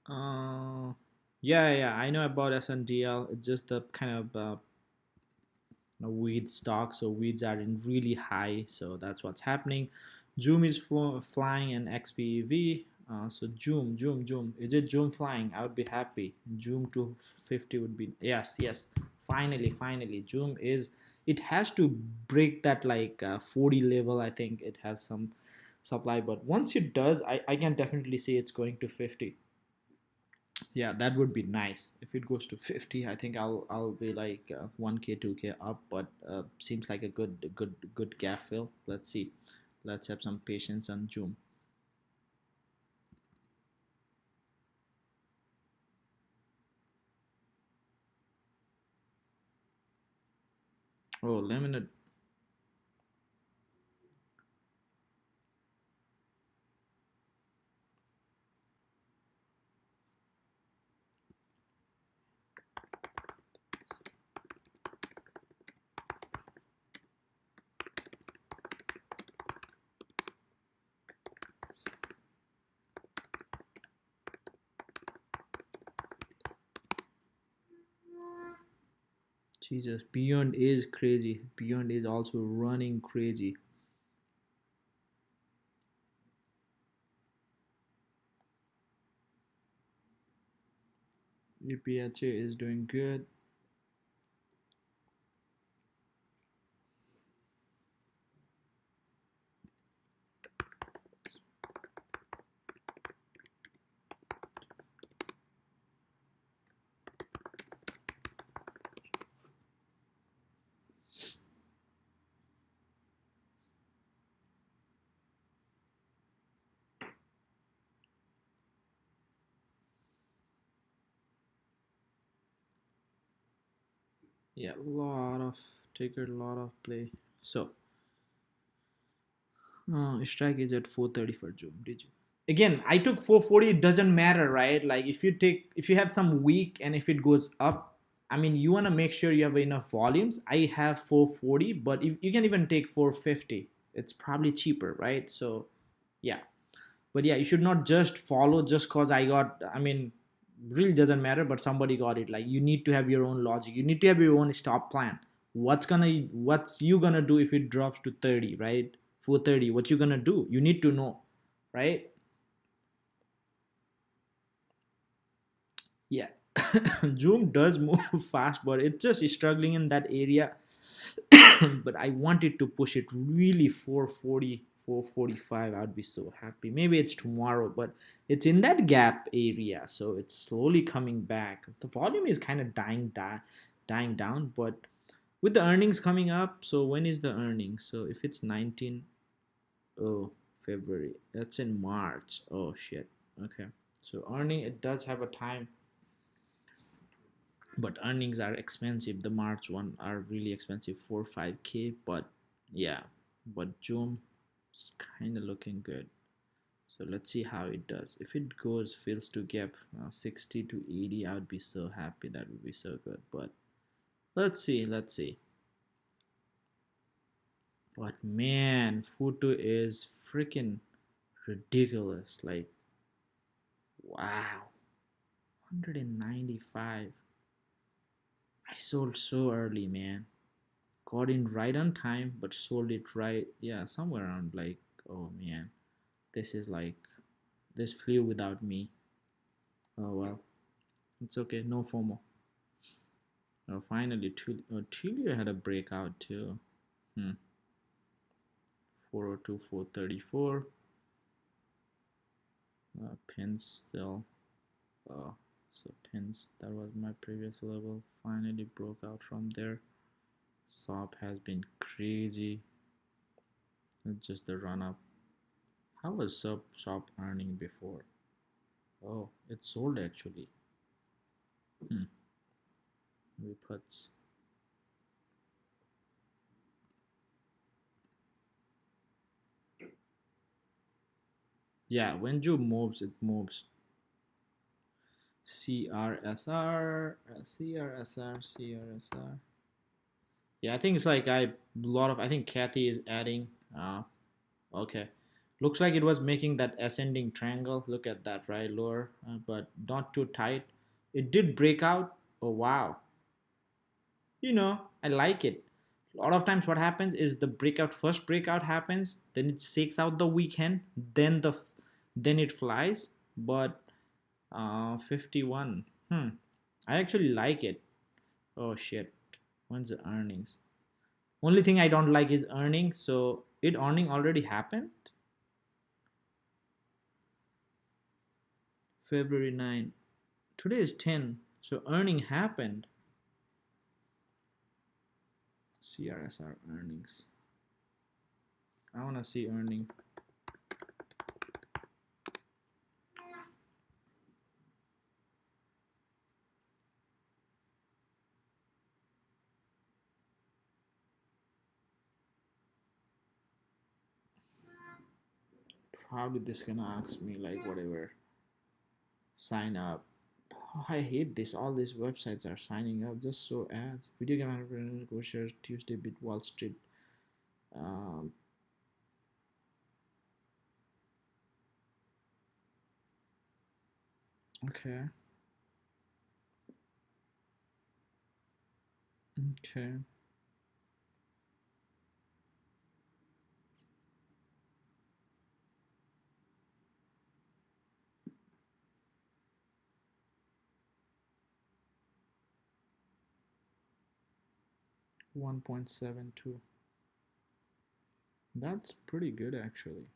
[SPEAKER 1] Uh, yeah, I know about SNDL. It's just the kind of weed stock, so weeds are in really high, so that's what's happening. Zoom is flying and XPEV. So Zoom, is it Zoom flying? I would be happy. Zoom 250 would be, yes, finally Zoom is, it has to break that like 40 level. I think it has some supply, but once it does, I can definitely see it's going to 50. Yeah, that would be nice. If it goes to 50, I think I'll be like 1k 2k up, but seems like a good gap fill. Let's see. Let's have some patience on Zoom. Oh, limited. Jesus, Beyond is crazy. Beyond is also running crazy. UPHA is doing good. Yeah, lot of ticker, lot of play. So strike is at 430 for Zoom. Did you? Again, I took 440. It doesn't matter, right? Like if you have some weak and if it goes up, I mean, you want to make sure you have enough volumes. I have 440, but if you can even take 450, it's probably cheaper, right? So yeah, but yeah, you should not just follow just cause I got. I mean, really doesn't matter, but somebody got it. Like you need to have your own logic. You need to have your own stop plan. What's you gonna do if it drops to 30, right? 430. What you gonna do? You need to know, right? Yeah, Zoom does move fast, but it's just struggling in that area. But I wanted to push it really 440, 445. I'd be so happy. Maybe it's tomorrow, but it's in that gap area, so it's slowly coming back. The volume is kind of dying down, but with the earnings coming up, so when is the earnings? So if it's 19, oh, February, that's in March. Oh shit. Okay. So earning, it does have a time, but earnings are expensive. The March one are really expensive, 4 5K. But yeah, but June is kind of looking good. So let's see how it does. If it goes fills to gap 60 to 80, I would be so happy. That would be so good. But let's see. But man, Futu is freaking ridiculous. Like, wow, 195. I sold so early, man. Got in right on time, but sold it right, yeah, somewhere around like, oh man, this is like, this flew without me. Oh well, it's okay, no FOMO. Oh, finally, Tulio had a breakout too. 402, 434. Pins still. Uh, so pins, that was my previous level. Finally broke out from there. SOP has been crazy. It's just the run up. How was SOP earning before? Oh, it sold actually. We puts. Yeah, when Ju moves, it moves. CRSR, CRSR. Yeah, I think it's like I think Kathy is adding. Okay, looks like it was making that ascending triangle. Look at that, right, lower, but not too tight. It did break out. Oh wow, I like it. A lot of times what happens is the breakout, first breakout happens, then it seeks out the weekend, then it flies. But 51, I actually like it. Oh shit, when's the earnings? Only thing I don't like is earnings. So it earning already happened. February 9, today is 10, so earning happened. CRSR earnings, I want to see earning. Probably this gonna ask me like whatever, sign up. Oh, I hate this. All these websites are signing up just so ads. Video game entrepreneur negotiators Tuesday bit Wall Street. Um, okay, okay. 1.72. That's pretty good actually.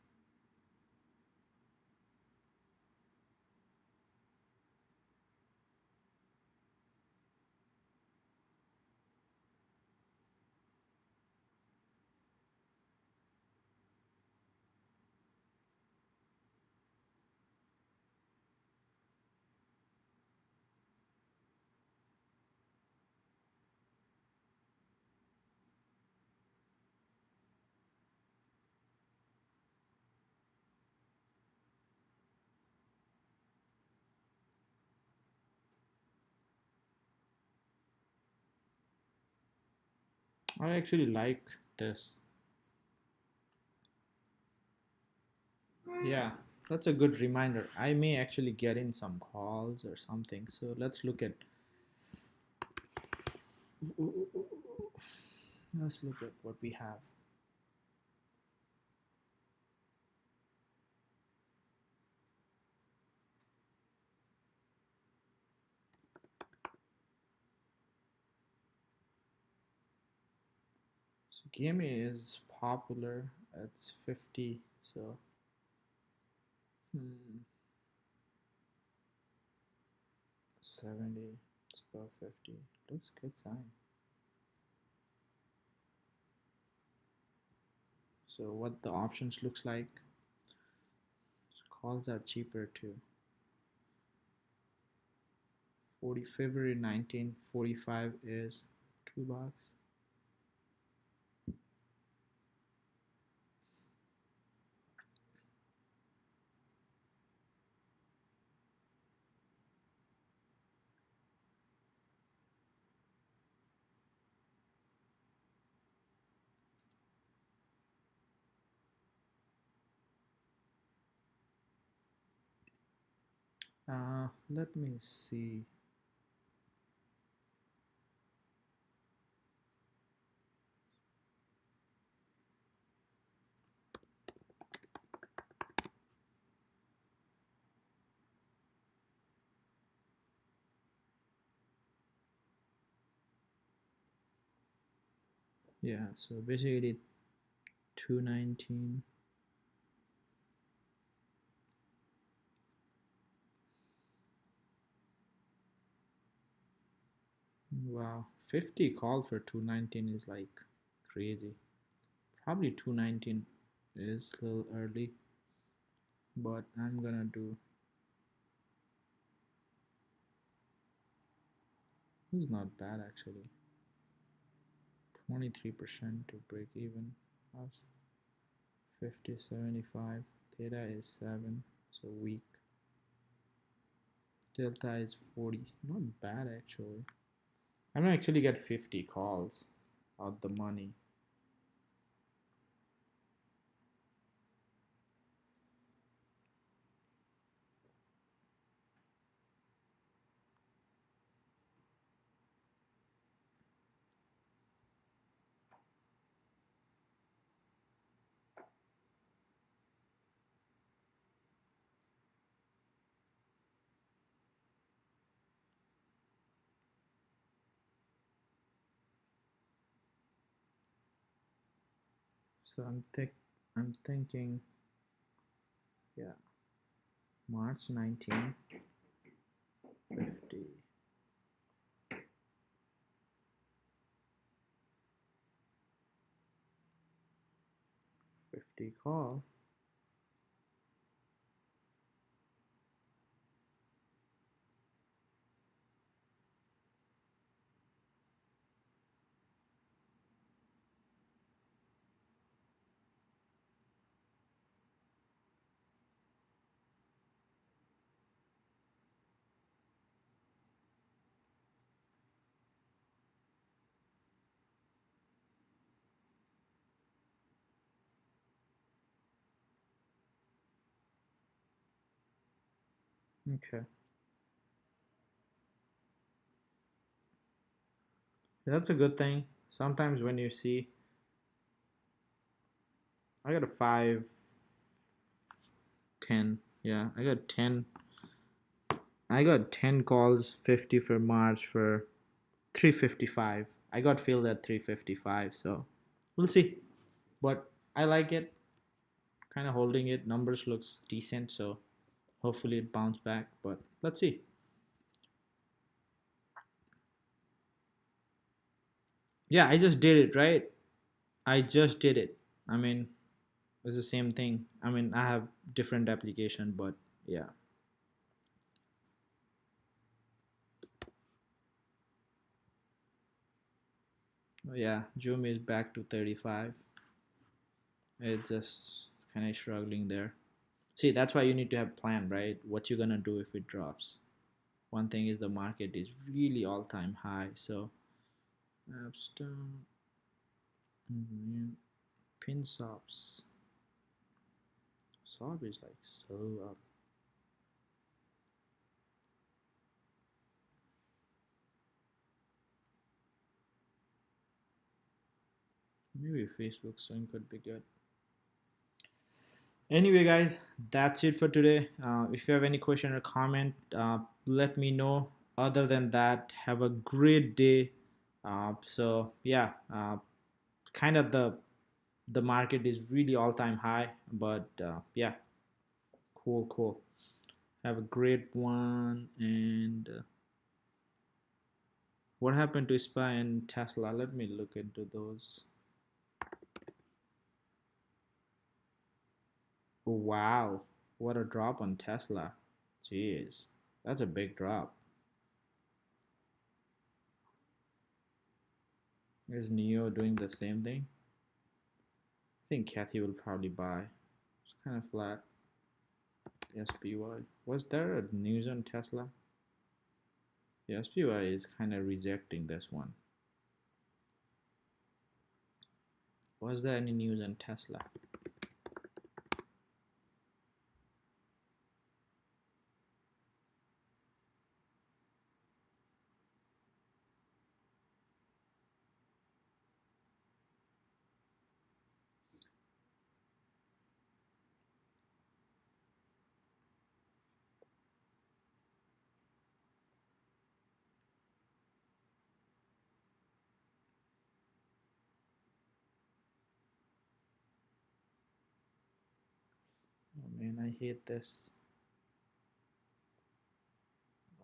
[SPEAKER 1] I actually like this. Yeah, that's a good reminder. I may actually get in some calls or something. So let's look at what we have. So gimme is popular. It's 50. So 70. It's above 50. Looks good sign. So what the options looks like? Calls are cheaper too. 40 February 1945 is $2. Let me see. Yeah, so basically 219. Wow, 50 call for 219 is like crazy. Probably 219 is a little early, but I'm gonna do. It's not bad actually. 23% to break even. That's 50, 75. Theta is 7, so weak. Delta is 40. Not bad actually. I'm gonna actually get 50 calls out the money. So I'm thinking, yeah, March 19, 50. 50 call. Okay. That's a good thing. Sometimes when you see, I got a 5, 10. Yeah, I got 10. I got 10 calls, 50 for March for 355. I got filled at 355, so we'll see. But I like it. Kind of holding it. Numbers looks decent, so hopefully it bounce back. But let's see. Yeah, I just did it, right? I just did it. I mean, it's the same thing. I mean, I have different application, but yeah. Yeah, Zoom is back to 35. It's just kind of struggling there. See, that's why you need to have plan, right? What you're gonna do if it drops. One thing is the market is really all-time high, so apps down, pin stops. Stop is like so up. Maybe Facebook soon could be good. Anyway, guys, that's it for today. If you have any question or comment, let me know. Other than that, have a great day. So yeah, kind of the market is really all-time high, but yeah, cool. Have a great one. And what happened to SPY and Tesla? Let me look into those. Wow, what a drop on Tesla. Jeez, that's a big drop. Is Neo doing the same thing? I think Kathy will probably buy. It's kind of flat. SPY. Was there a news on Tesla? The SPY is kind of rejecting this one. Was there any news on Tesla? Oh man, I hate this.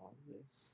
[SPEAKER 1] All this.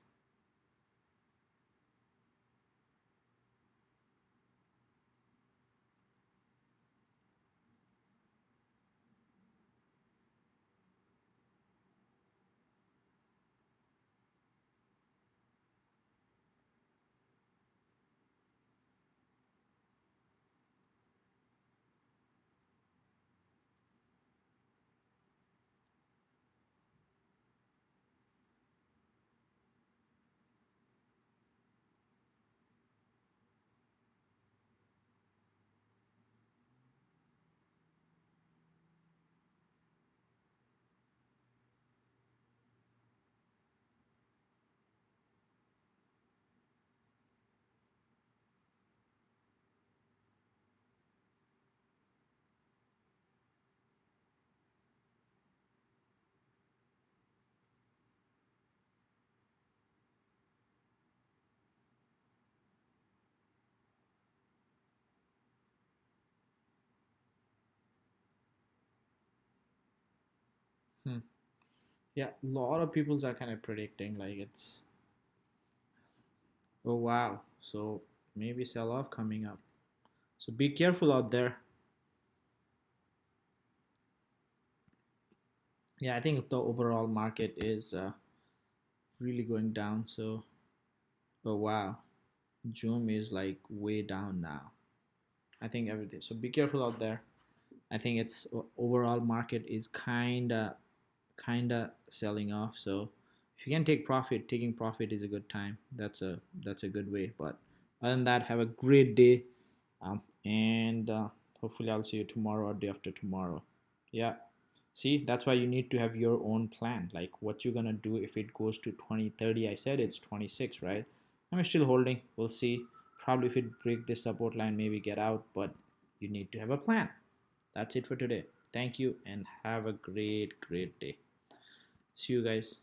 [SPEAKER 1] Hmm. Yeah, a lot of people are kind of predicting like it's, oh wow, so maybe sell off coming up. So be careful out there. Yeah, I think the overall market is really going down. So, oh wow, Zoom is like way down now. I think everything. So be careful out there. I think it's overall market is kinda selling off. So if you can take profit, taking profit is a good time. That's a good way. But other than that, have a great day, and hopefully I'll see you tomorrow or day after tomorrow. Yeah. See, that's why you need to have your own plan. Like what you're gonna do if it goes to 2030. I said it's 26, right? I'm still holding. We'll see. Probably if it break this support line, maybe get out. But you need to have a plan. That's it for today. Thank you and have a great day. See you guys.